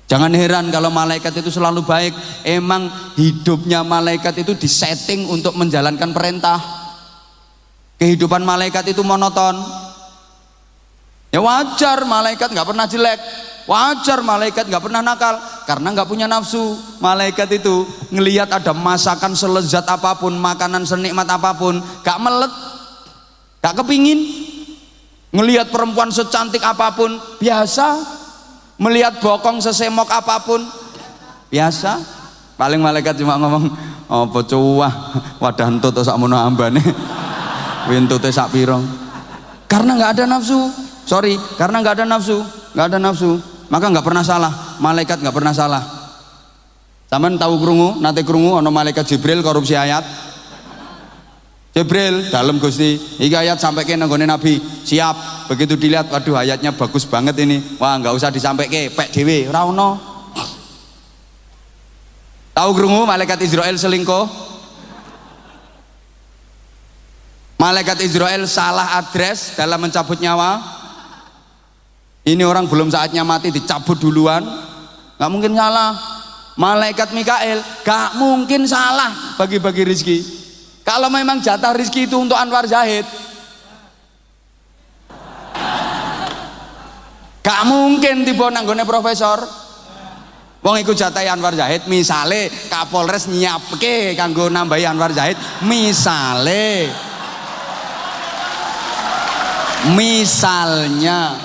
Jangan heran kalau malaikat itu selalu baik. Emang hidupnya malaikat itu disetting untuk menjalankan perintah. Kehidupan malaikat itu monoton. Ya wajar malaikat nggak pernah jelek, wajar malaikat nggak pernah nakal, karena nggak punya nafsu. Malaikat itu ngelihat ada masakan selezat apapun, makanan senikmat apapun, gak melet, gak kepingin. Ngelihat perempuan secantik apapun biasa, melihat bokong sesemok apapun biasa. Paling malaikat cuma ngomong, apa cuah wadah entut sak mono ambane wintute sak pirong. Karena nggak ada nafsu. Sorry, karena nggak ada nafsu, maka nggak pernah salah. Malaikat nggak pernah salah. Sampeyan tahu krungu, nate krungu ono malaikat Jibril korupsi ayat. Jibril dalam Gusti, iki ayat sampai ke nanggone Nabi. Siap. Begitu dilihat, waduh ayatnya bagus banget ini. Wah nggak usah disampaike, pek dhewe, ora ono. Tahu krungu malaikat Israel selingkuh? Malaikat Israel salah address dalam mencabut nyawa. Ini orang belum saatnya mati dicabut duluan, nggak mungkin salah. Malaikat Mikael gak mungkin salah bagi-bagi rizki. Kalau memang jatah rizki itu untuk Anwar Zahid, gak mungkin tiba nanggone profesor. Wong iku jatah Anwar Zahid. Misale Kapolres nyiapke kanggo nambahi Anwar Zahid, misalnya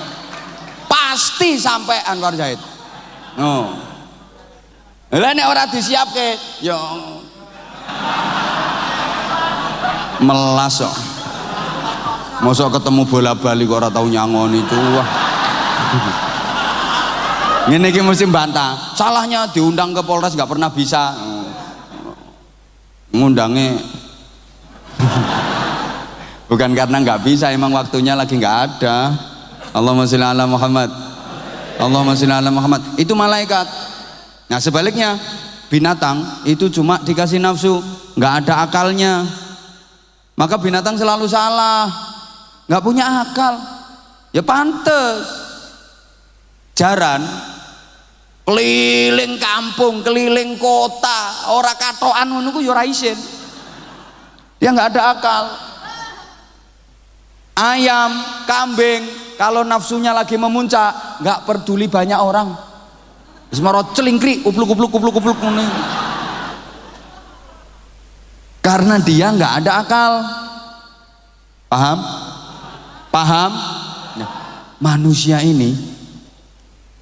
pasti sampai Anwar Zahid. No. Lah nek ora disiapke ya melas kok. Mosok ketemu bola-bali kok ora tau nyangoni cuah. Ngene iki mesti bantah. Salahnya diundang ke Polres nggak pernah bisa. Ngundangnya bukan karena nggak bisa, emang waktunya lagi nggak ada. Allahumma sholli ala Muhammad. Allahumma sholli ala Muhammad. Itu malaikat. Nah sebaliknya binatang itu cuma dikasih nafsu, nggak ada akalnya. Maka binatang selalu salah, nggak punya akal. Ya pantes. Jaran keliling kampung, keliling kota, ora katokan ngono ku ya ora isin. Dia nggak ada akal. Ayam, kambing, kalau nafsunya lagi memuncak, nggak peduli banyak orang. Semaro celingkrik, upluk ngene. Karena dia nggak ada akal. Paham? Paham? Nah, manusia ini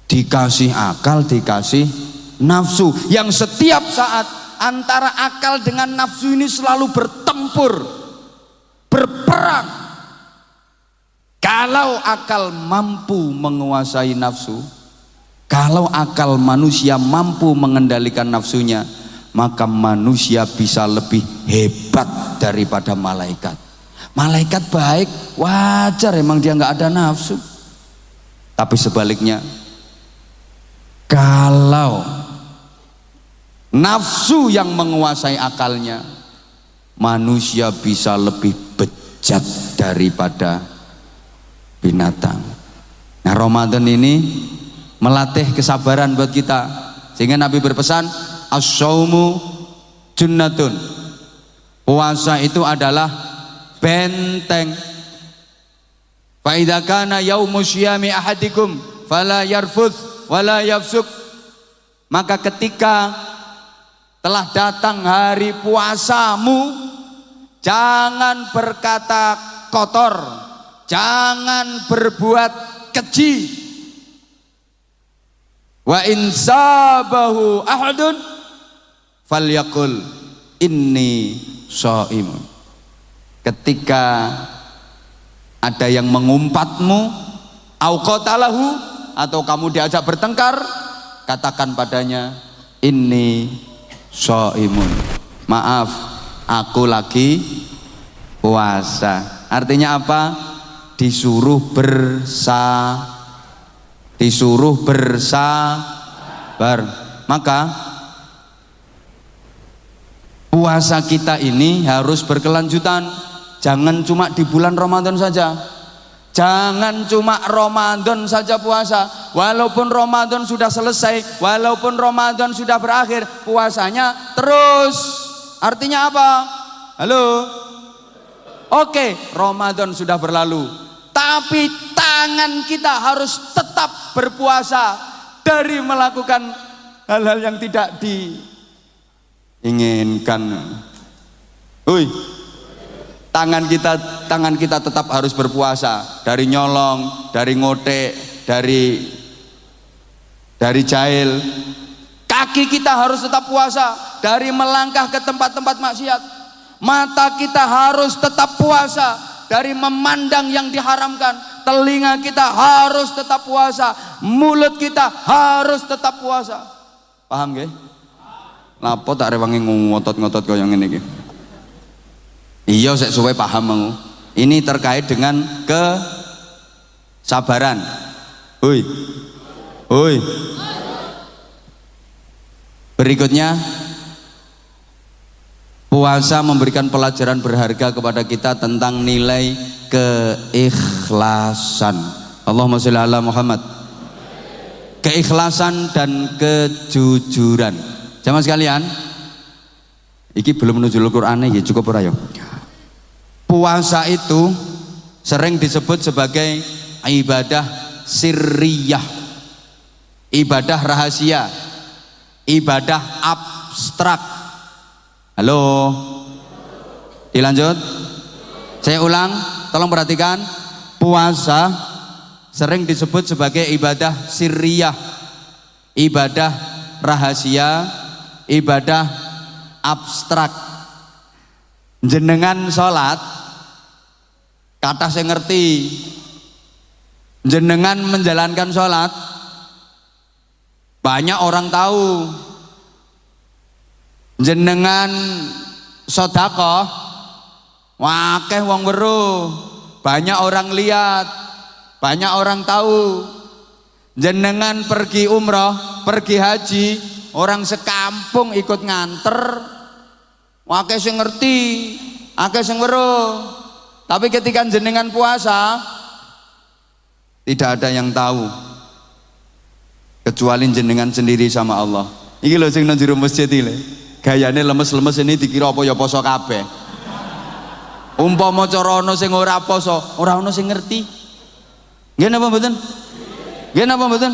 dikasih akal, dikasih nafsu, yang setiap saat antara akal dengan nafsu ini selalu bertempur, berperang. Kalau akal mampu menguasai nafsu, kalau akal manusia mampu mengendalikan nafsunya, maka manusia bisa lebih hebat daripada malaikat. Malaikat baik, wajar emang dia nggak ada nafsu. Tapi sebaliknya, kalau nafsu yang menguasai akalnya, manusia bisa lebih bejat daripada binatang. Nah, Ramadan ini melatih kesabaran buat kita, sehingga Nabi berpesan, as-saumu junnatun. Puasa itu adalah benteng. Fa idza kana yaumu syiyami ahadikum fala yarfuth wala yafsuk. Maka ketika telah datang hari puasamu, jangan berkata kotor, jangan berbuat keji. Wa in sabahu ahadun falyaqul inni shaimun. Ketika ada yang mengumpatmu, au qatalahu, atau kamu diajak bertengkar, katakan padanya, inni shaimun. Maaf, aku lagi puasa. Artinya apa? Disuruh bersabar. Maka puasa kita ini harus berkelanjutan. Jangan cuma di bulan Ramadan saja. Jangan cuma Ramadan saja puasa. Walaupun Ramadan sudah selesai, walaupun Ramadan sudah berakhir, puasanya terus. Artinya apa? Halo? Oke, Ramadan sudah berlalu, tapi tangan kita harus tetap berpuasa dari melakukan hal-hal yang tidak diinginkan. Tangan kita tetap harus berpuasa, dari nyolong, dari ngotek, dari jahil. Kaki kita harus tetap puasa dari melangkah ke tempat-tempat maksiat. Mata kita harus tetap puasa dari memandang yang diharamkan. Telinga kita harus tetap puasa, mulut kita harus tetap puasa. Paham nggih? Lapo tak rewangi ngotot-ngotot kaya ngene iki. Iya, saya suwe paham mau. Ini terkait dengan kesabaran. Hoi. Berikutnya, puasa memberikan pelajaran berharga kepada kita tentang nilai keikhlasan. Allahumma sholli ala Muhammad. Keikhlasan dan kejujuran. Jamaah sekalian, iki belum menuju Al-Qur'an iki, cukup ora ya? Puasa itu sering disebut sebagai ibadah sirriyah, ibadah rahasia, ibadah abstrak. Halo, dilanjut. Saya ulang, tolong perhatikan. Puasa sering disebut sebagai ibadah sirriyah, ibadah rahasia, ibadah abstrak. Jenengan sholat, kata saya ngerti. Jenengan menjalankan sholat, banyak orang tahu. Jenengan sedekah, wakeh wong weruh, banyak orang lihat, banyak orang tahu. Jenengan pergi umroh, pergi haji, orang sekampung ikut nganter, wakeh sing ngerti, akeh sing weruh. Tapi ketika jenengan puasa, tidak ada yang tahu kecuali jenengan sendiri sama Allah. Iki lho sing nang jero masjid iki. Gayane lemes-lemes ini dikira apa ya poso kabeh. Umpama cara ana sing ora poso, ora ana sing ngerti. Nggih napa mboten? Nggih napa mboten?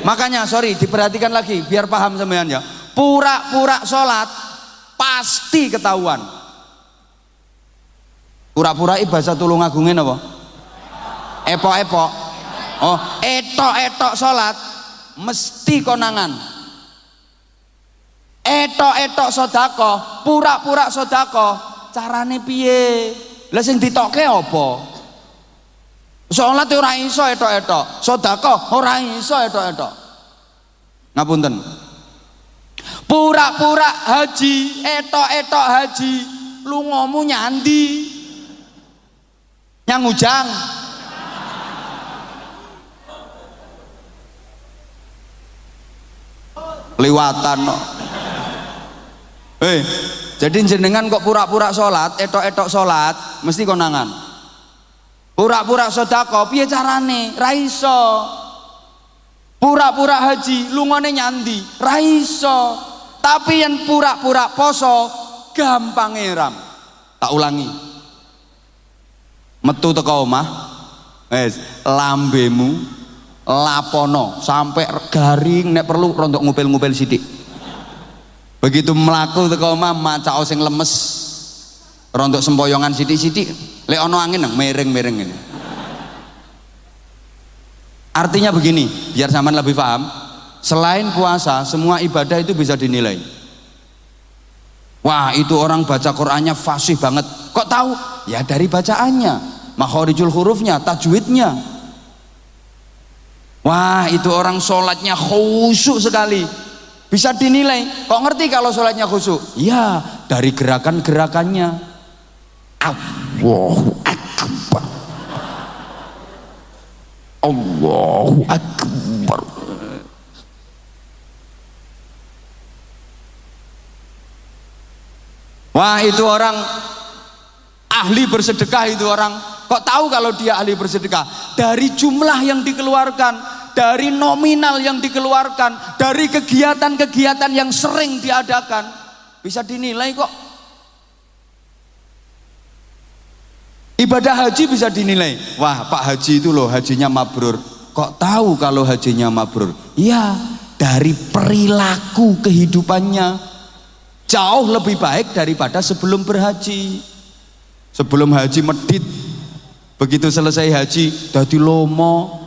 Makanya sorry diperhatikan lagi biar paham sampean ya. Pura-pura sholat pasti ketahuan. Pura-pura bahasa Tulungagunge napa? Epok-epok. Oh, etok-etok sholat mesti konangan. Etok-etok sodako, pura-pura sodako, carane piye? Lah sing ditokke apa? Sholat ora iso etok-etok, sodako ora iso etok-etok. Ngapunten. Pura-pura haji, etok-etok haji, lungamu nyandi. Nyang ujang. Liwatan no. Jadi jenengan kok pura-pura sholat, etok-etok sholat, mesti konangan. Pura-pura sodako, piye carane? Ra iso. Pura-pura haji, lungone nyandi, ra iso. Tapi yang pura-pura poso, gampang eram. Tak ulangi. Metu teko omah, lambemu lapono sampai garing, nek perlu rontok ngupil-ngupil sidik. Begitu melaku teko omah macao sing lemes rontok sempoyongan sidik-sidik lek ono angin nang mereng-mereng ini. Artinya begini biar sampean lebih paham, selain puasa semua ibadah itu bisa dinilai. Wah itu orang baca Qur'annya fasih banget, kok tahu? Ya dari bacaannya, makhorijul hurufnya, tajwidnya. Wah itu orang sholatnya khusyuk sekali, bisa dinilai. Kok ngerti kalau sholatnya khusyuk? Ya dari gerakan-gerakannya. Allahu Akbar, Allahu Akbar. Wah itu orang ahli bersedekah itu orang. Kok tahu kalau dia ahli bersedekah? Dari jumlah yang dikeluarkan, dari nominal yang dikeluarkan, dari kegiatan-kegiatan yang sering diadakan, bisa dinilai kok. Ibadah haji bisa dinilai. Wah Pak Haji itu loh hajinya mabrur. Kok tahu kalau hajinya mabrur? Iya dari perilaku kehidupannya jauh lebih baik daripada sebelum berhaji. Sebelum haji medit, begitu selesai haji dadi lomo.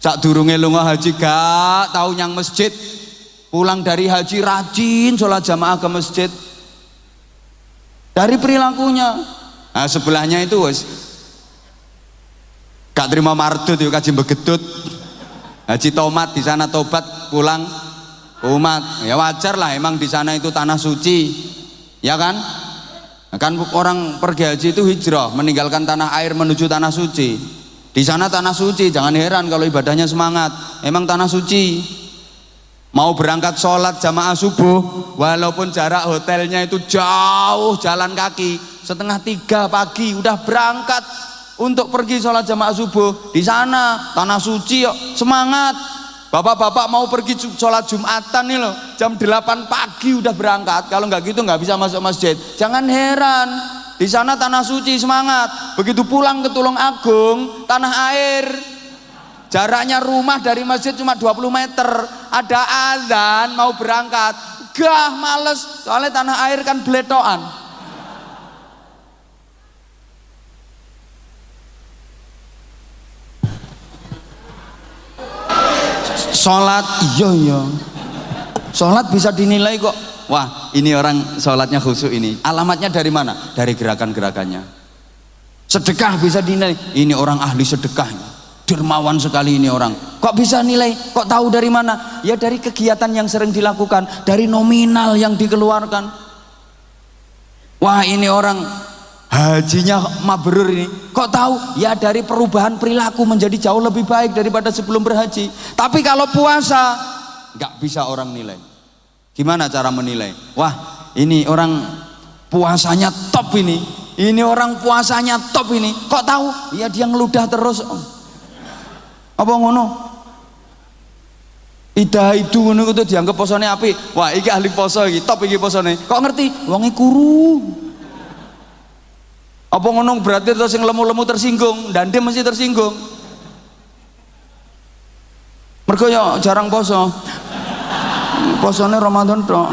Sakdurunge lunga haji gak tahu nyang masjid, pulang dari haji rajin sholat jamaah ke masjid. Dari perilakunya. Nah sebelahnya itu wes gak terima mardut yuk kaji begedut. Haji tomat di sana tobat pulang umat. Ya wajar lah emang di sana itu tanah suci. Ya kan? Kan orang pergi haji itu hijrah, meninggalkan tanah air menuju tanah suci. Di sana tanah suci, jangan heran kalau ibadahnya semangat. Emang tanah suci. Mau berangkat sholat jamaah subuh, walaupun jarak hotelnya itu jauh, jalan kaki 2:30 pagi udah berangkat untuk pergi sholat jamaah subuh. Di sana tanah suci, yuk semangat. Bapak-bapak mau pergi sholat Jumatan nih loh, jam 8 pagi udah berangkat. Kalau nggak gitu nggak bisa masuk masjid. Jangan heran, di sana tanah suci semangat. Begitu pulang ke Tulung Agung, tanah air, jaraknya rumah dari masjid cuma 20 meter. Ada azan mau berangkat, gah males, soalnya tanah air kan beletoan. Sholat iya sholat bisa dinilai kok. Wah ini orang sholatnya khusyuk ini. Alamatnya dari mana? Dari gerakan-gerakannya. Sedekah bisa dinilai, ini orang ahli sedekah, dermawan sekali ini orang. Kok bisa nilai? Kok tahu dari mana? Ya dari kegiatan yang sering dilakukan, dari nominal yang dikeluarkan. Wah ini orang hajinya mabrur ini. Kok tahu? Ya dari perubahan perilaku menjadi jauh lebih baik daripada sebelum berhaji. Tapi kalau puasa nggak bisa orang nilai. Gimana cara menilai? Wah ini orang puasanya top ini. Ini orang puasanya top ini. Kok tahu? Ya dia ngeludah terus. Apa ngono? Ida itu ngono itu dianggap posone api. Wah iki ahli poso iki, top iki posone. Kok ngerti? Wonge kuru. Apa ngono berarti terus sing lemu-lemu tersinggung, dan dia mesti tersinggung. Mergo yo jarang poso. Posone Ramadan tok.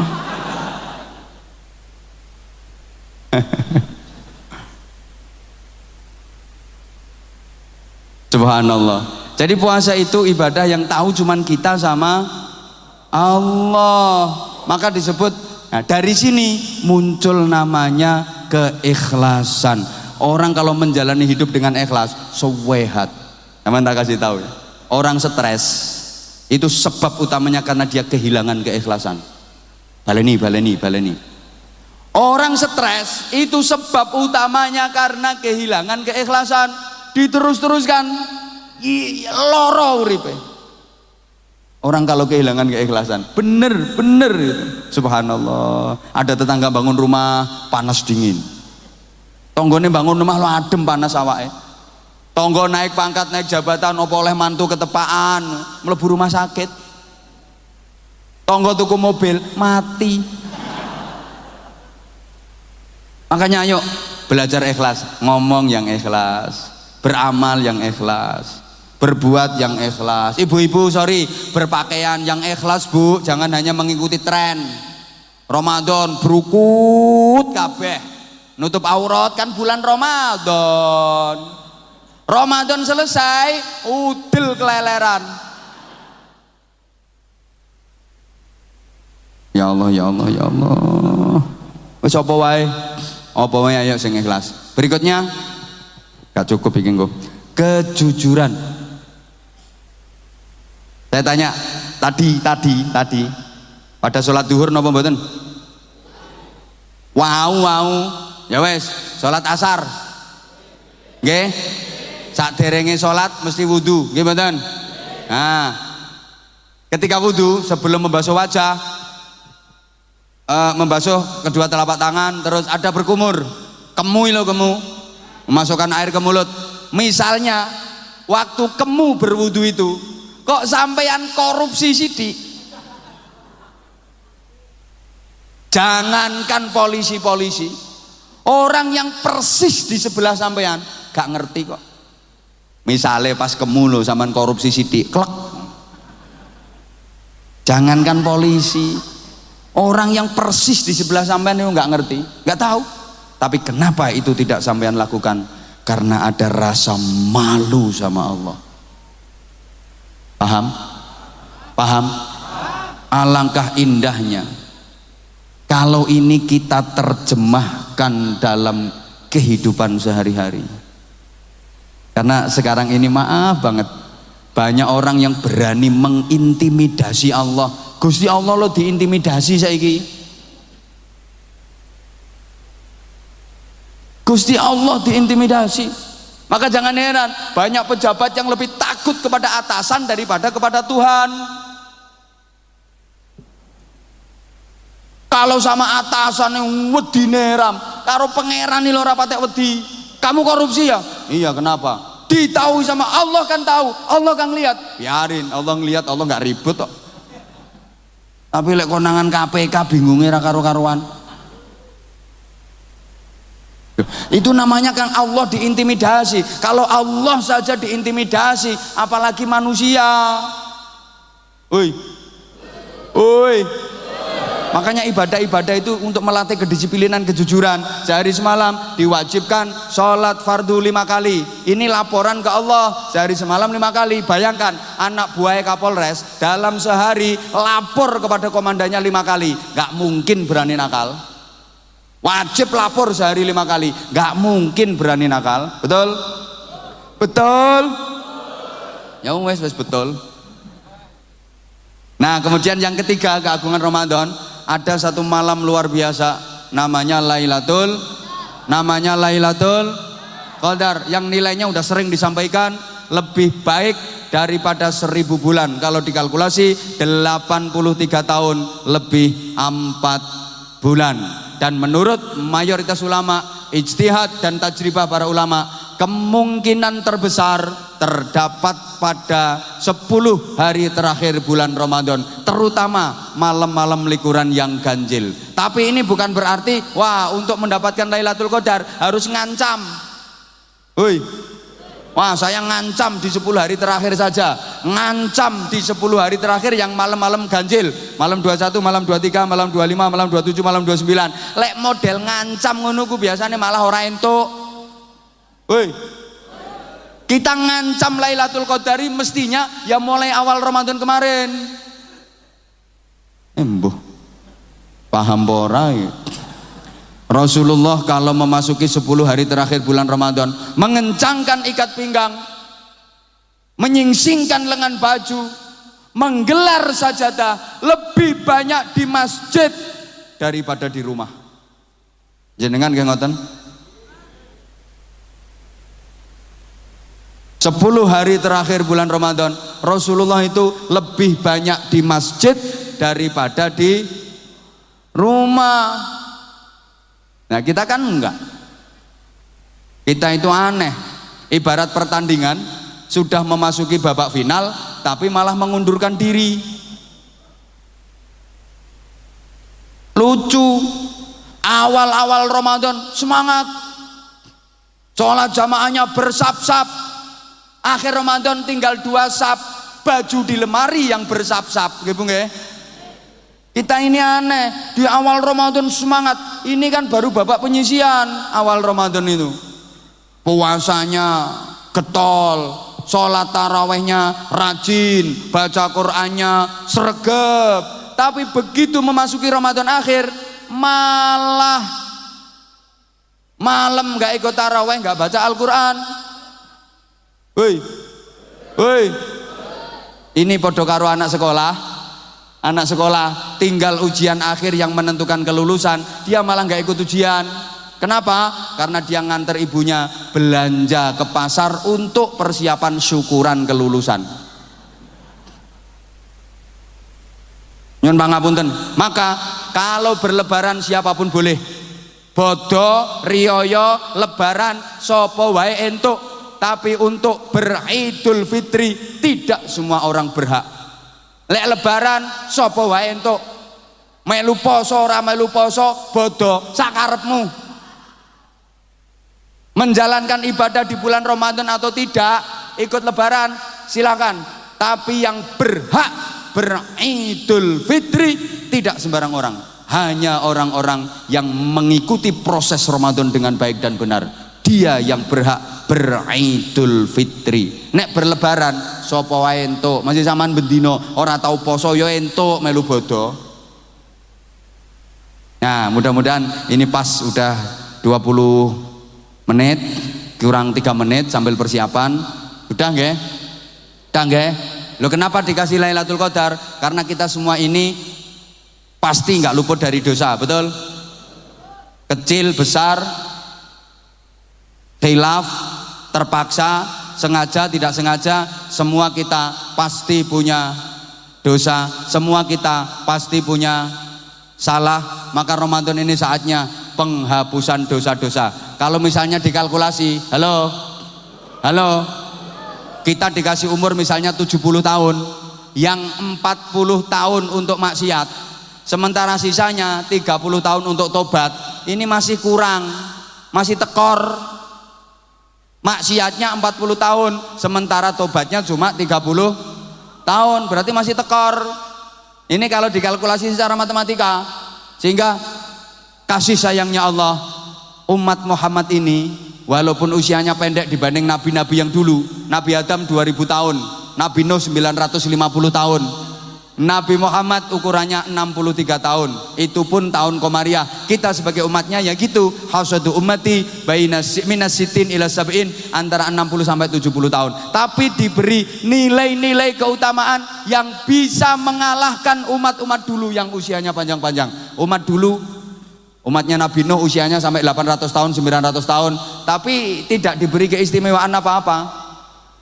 Subhanallah. Jadi puasa itu ibadah yang tahu cuman kita sama Allah. Maka disebut, nah dari sini muncul namanya keikhlasan. Orang kalau menjalani hidup dengan ikhlas, sewehat. Teman tak kasih tahu ya. Orang stres itu sebab utamanya karena dia kehilangan keikhlasan. Baleni. Orang stres itu sebab utamanya karena kehilangan keikhlasan. Diterus-teruskan loro uripe. Orang kalau kehilangan keikhlasan bener gitu. Subhanallah. Ada tetangga bangun rumah panas dingin, tonggone bangun rumah lo adem panas awake. Tonggo naik pangkat naik jabatan opo oleh mantu ketepaan mlebu rumah sakit. Tonggo tuku mobil mati. Makanya ayo belajar ikhlas, ngomong yang ikhlas, beramal yang ikhlas, berbuat yang ikhlas. Ibu-ibu sorry, berpakaian yang ikhlas bu, jangan hanya mengikuti tren. Ramadan berukut kabeh, nutup aurat kan bulan Ramadan. Ramadan selesai, udil keleleran. Ya Allah. Wis apa wae? Apa wae ayo sing ikhlas. Berikutnya gak cukup bikin gue kejujuran. Saya tanya tadi pada sholat duhur napa mboten? Wow ya wes sholat asar nggih sakderenge sholat mesti wudu nggih mboten? Nah ketika wudu sebelum membasuh wajah membasuh kedua telapak tangan terus ada berkumur kemu memasukkan air ke mulut. Misalnya waktu kamu berwudu itu kok sampean korupsi sidik, jangankan polisi, orang yang persis di sebelah sampean gak ngerti kok. Misalnya pas kamu lo sampean korupsi sidik klek, jangankan polisi, orang yang persis di sebelah sampean itu gak ngerti, gak tahu. Tapi kenapa itu tidak sampean lakukan? Karena ada rasa malu sama Allah. Paham? Alangkah indahnya kalau ini kita terjemahkan dalam kehidupan sehari-hari. Karena sekarang ini maaf banget, banyak orang yang berani mengintimidasi Allah. Gusti Allah lo diintimidasi saiki. Gusti Allah diintimidasi. Maka jangan heran banyak pejabat yang lebih takut kepada atasan daripada kepada Tuhan. Kalau sama atasan yang wedi neram, karo pangeran nih lo rapatek wedi. Kamu korupsi ya? Iya, kenapa? Ditahu sama Allah kan tahu, Allah kan lihat. Biarin, Allah ngelihat, Allah nggak ribut kok. Tapi lek konangan KPK bingungnya ra karo-karuan. Itu namanya kan Allah diintimidasi. Kalau Allah saja diintimidasi, apalagi manusia. Oi. Makanya ibadah-ibadah itu untuk melatih kedisiplinan, kejujuran. Sehari semalam diwajibkan sholat fardu 5 kali. Ini laporan ke Allah sehari semalam 5 kali. Bayangkan anak buah Kapolres dalam sehari lapor kepada komandannya 5 kali. Gak mungkin berani nakal. Wajib lapor sehari 5 kali, gak mungkin berani nakal. Betul ya wes betul. Nah kemudian yang ketiga keagungan Ramadan, ada satu malam luar biasa namanya Lailatul Qadar yang nilainya udah sering disampaikan lebih baik daripada 1000 bulan. Kalau dikalkulasi 83 tahun lebih 4 bulan. Dan menurut mayoritas ulama, ijtihad dan tajribah para ulama, kemungkinan terbesar terdapat pada 10 hari terakhir bulan Ramadan, terutama malam-malam likuran yang ganjil. Tapi ini bukan berarti wah untuk mendapatkan Lailatul Qadar harus ngancam. Woi, wah saya ngancam di 10 hari terakhir saja, ngancam di 10 hari terakhir yang malam-malam ganjil, malam 21, malam 23, malam 25, malam 27, malam 29. Lek model ngancam ngono ku biasanya malah ora entuk. Woi, kita ngancam Lailatul Qadari mestinya ya mulai awal Ramadan kemarin. Embuh, paham pora ya? Rasulullah kalau memasuki 10 hari terakhir bulan Ramadan mengencangkan ikat pinggang, menyingsingkan lengan baju, menggelar sajadah lebih banyak di masjid daripada di rumah. Jenengan nggih ngoten? 10 hari terakhir bulan Ramadan Rasulullah itu lebih banyak di masjid daripada di rumah. Nah kita kan enggak, kita itu aneh, ibarat pertandingan sudah memasuki babak final tapi malah mengundurkan diri. Lucu, awal-awal Ramadan semangat, sholat jamaahnya bersap-sap, akhir Ramadan tinggal 2 sap, baju di lemari yang bersap-sap, gitu nggih. Kita ini aneh, di awal Ramadan semangat, ini kan baru babak penyisian awal Ramadan itu. Puasanya getol, sholat tarawehnya rajin, baca Qur'annya sregep, tapi begitu memasuki Ramadan akhir malah malam nggak ikut taraweh, nggak baca Al-Quran. Woi, woi, ini podo karo anak sekolah. Anak sekolah tinggal ujian akhir yang menentukan kelulusan, dia malah nggak ikut ujian. Kenapa? Karena dia nganter ibunya belanja ke pasar untuk persiapan syukuran kelulusan. Nyun pangapunten. Maka kalau berlebaran siapapun boleh. Bodo, riyoyo, lebaran, sopo wae entuk. Tapi untuk beridul fitri tidak semua orang berhak. Lek lebaran sapa wae entuk, melu poso ora melu poso bodo sakarepmu. Menjalankan ibadah di bulan Ramadan atau tidak ikut lebaran silakan, tapi yang berhak beridul fitri tidak sembarang orang, hanya orang-orang yang mengikuti proses Ramadan dengan baik dan benar, dia yang berhak beridul fitri. Nek berlebaran sapa wae entuk, masih sampean bendino ora tau poso ya entuk melu bodo. Nah, mudah-mudahan ini pas udah 20 menit, kurang 3 menit sambil persiapan. Udah nggih? Udah nggih? Loh kenapa dikasih Lailatul Qadar? Karena kita semua ini pasti nggak luput dari dosa, betul? Kecil, besar, khilaf, terpaksa, sengaja, tidak sengaja, semua kita pasti punya dosa, semua kita pasti punya salah. Maka Ramadan ini saatnya penghapusan dosa-dosa. Kalau misalnya dikalkulasi, halo, kita dikasih umur misalnya 70 tahun, yang 40 tahun untuk maksiat, sementara sisanya 30 tahun untuk tobat, ini masih kurang, masih tekor. Maksiatnya 40 tahun, sementara tobatnya cuma 30 tahun, berarti masih tekor. Ini kalau dikalkulasi secara matematika. Sehingga kasih sayangnya Allah, umat Muhammad ini walaupun usianya pendek dibanding nabi-nabi yang dulu. Nabi Adam 2000 tahun, Nabi Nuh 950 tahun, Nabi Muhammad ukurannya 63 tahun, itu pun tahun komariah. Kita sebagai umatnya ya gitu, hasadu ummati minas sitin ila sab'in, antara 60 sampai 70 tahun. Tapi diberi nilai-nilai keutamaan yang bisa mengalahkan umat-umat dulu yang usianya panjang-panjang. Umat dulu, umatnya Nabi Nuh usianya sampai 800 tahun, 900 tahun, tapi tidak diberi keistimewaan apa-apa.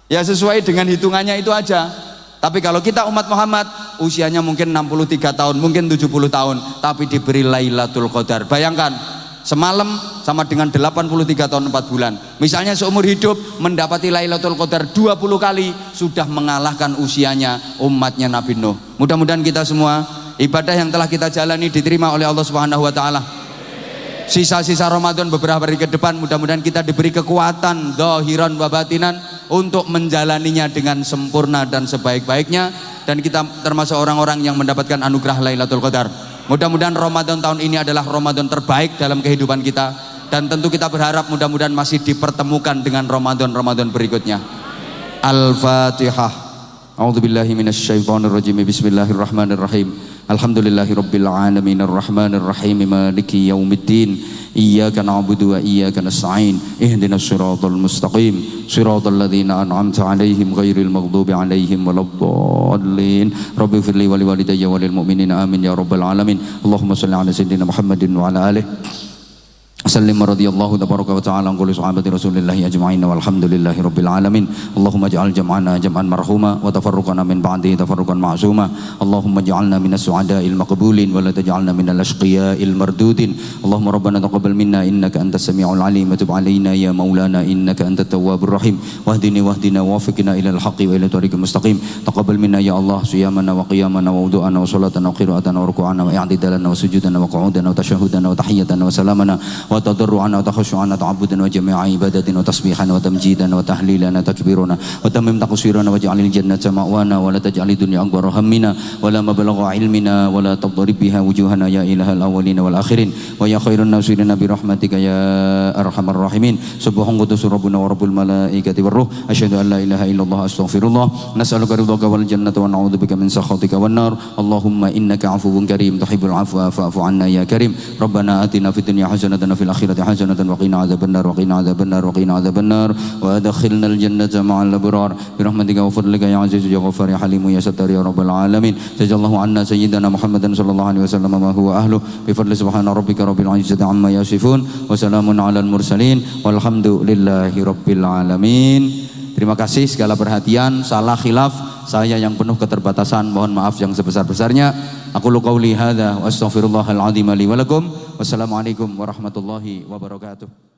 Ya sesuai dengan hitungannya itu aja. Tapi kalau kita umat Muhammad usianya mungkin 63 tahun, mungkin 70 tahun, tapi diberi Lailatul Qadar. Bayangkan Semalam sama dengan 83 tahun 4 bulan. Misalnya seumur hidup mendapati Lailatul Qadar 20 kali, sudah mengalahkan usianya umatnya Nabi Nuh. Mudah-mudahan kita semua ibadah yang telah kita jalani diterima oleh Allah Subhanahu wa taala. Sisa-sisa Ramadan beberapa hari ke depan mudah-mudahan kita diberi kekuatan zahiran wa batinan untuk menjalaninya dengan sempurna dan sebaik-baiknya, dan kita termasuk orang-orang yang mendapatkan anugerah Lailatul Qadar. Mudah-mudahan Ramadan tahun ini adalah Ramadan terbaik dalam kehidupan kita, dan tentu kita berharap mudah-mudahan masih dipertemukan dengan Ramadan-Ramadan berikutnya. Al-Fatihah. A'udzubillahi minasyaitonirrajim. Bismillahirrahmanirrahim. Alhamdulillahirabbil alamin arrahmanir rahim maliki yaumiddin iyyaka na'budu wa iyyaka nasta'in ihdinas siratal mustaqim siratal ladzina an'amta 'alaihim ghairil maghdubi 'alaihim waladdallin rabbighfirli wa liwalidayya wa lil mu'minina amin ya rabbal alamin. Allahumma shalli 'ala sayyidina Muhammadin wa 'ala alihi Sallim radhiyallahu tabaraka wa ta'ala an kulli sahabati rasulillahi ajma'in walhamdulillahi rabbil alamin. Allahumma ij'al jam'ana jam'an marhuma wa tafarruqana min ba'dihi tafarruqan ma'suma. Allahumma ij'alna minas su'ada'il maqbulin wa la taj'alna minal ashqiya'il mardudin. Allahumma rabbana taqabbal minna innaka antas sami'ul 'alim wa tub 'alaina ya maulana innaka antat tawwabur rahim. Wahdini wafiqna ilal haqqi wa ila tariqil mustaqim. Taqabbal minna ya Allah siyamana wa qiyamana wa wudu'ana wa salatana wa qira'atana wa ruku'ana wa i'tidalana wa sujudana wa qu'udana wa tashahhudana wa tahiyyatana wa salamana wa tadarru'ana wa takhushu'ana ta'abudan wa jami'a ibadatin wa tasbihan wa tamjidan wa tahlilan wa takbiruna wa tamim taqsirana wa ja'alil jannata ma'wana wa la taj'alid dunya akbar hammina wa la mablagha ilmina wa la tadrib biha wujuhana ya ilahal awwalin wal akhirin wa ya khairun nasirin bi rahmatika ya arhamar rahimin. Subhan qudus rabbuna wa rabbul malaikati war ruh asyhadu an la ilaha illallah astaghfirullah nas'aluka ridhaka wal jannata wa na'udzubika min sakhatika wan nar. Allahumma innaka 'afuwun karim tuhibbul 'afwa fa'fu 'anna ya karim. Rabbana atina fid dunya hasanatan wa fil akhirati hasanatan wa qina adzabannar wa qina adzabannar wa qina adzabannar wa adkhilnal jannata ma'al abrar bi rahmatika wa fadlika ya aziz ya ghafar ya halim ya sattar ya rabbal alamin. Jazakallahu anna sayyidina Muhammadan sallallahu alaihi wasallam ma huwa ahlu bi fadli subhana rabbika rabbil izzati amma yasifun wa salamun alal mursalin walhamdulillahi rabbil alamin. Terima kasih segala perhatian, salah khilaf saya yang penuh keterbatasan mohon maaf yang sebesar-besarnya. Aku qauli hadza wa astaghfirullahal azim li wa lakum. Wassalamualaikum warahmatullahi wabarakatuh.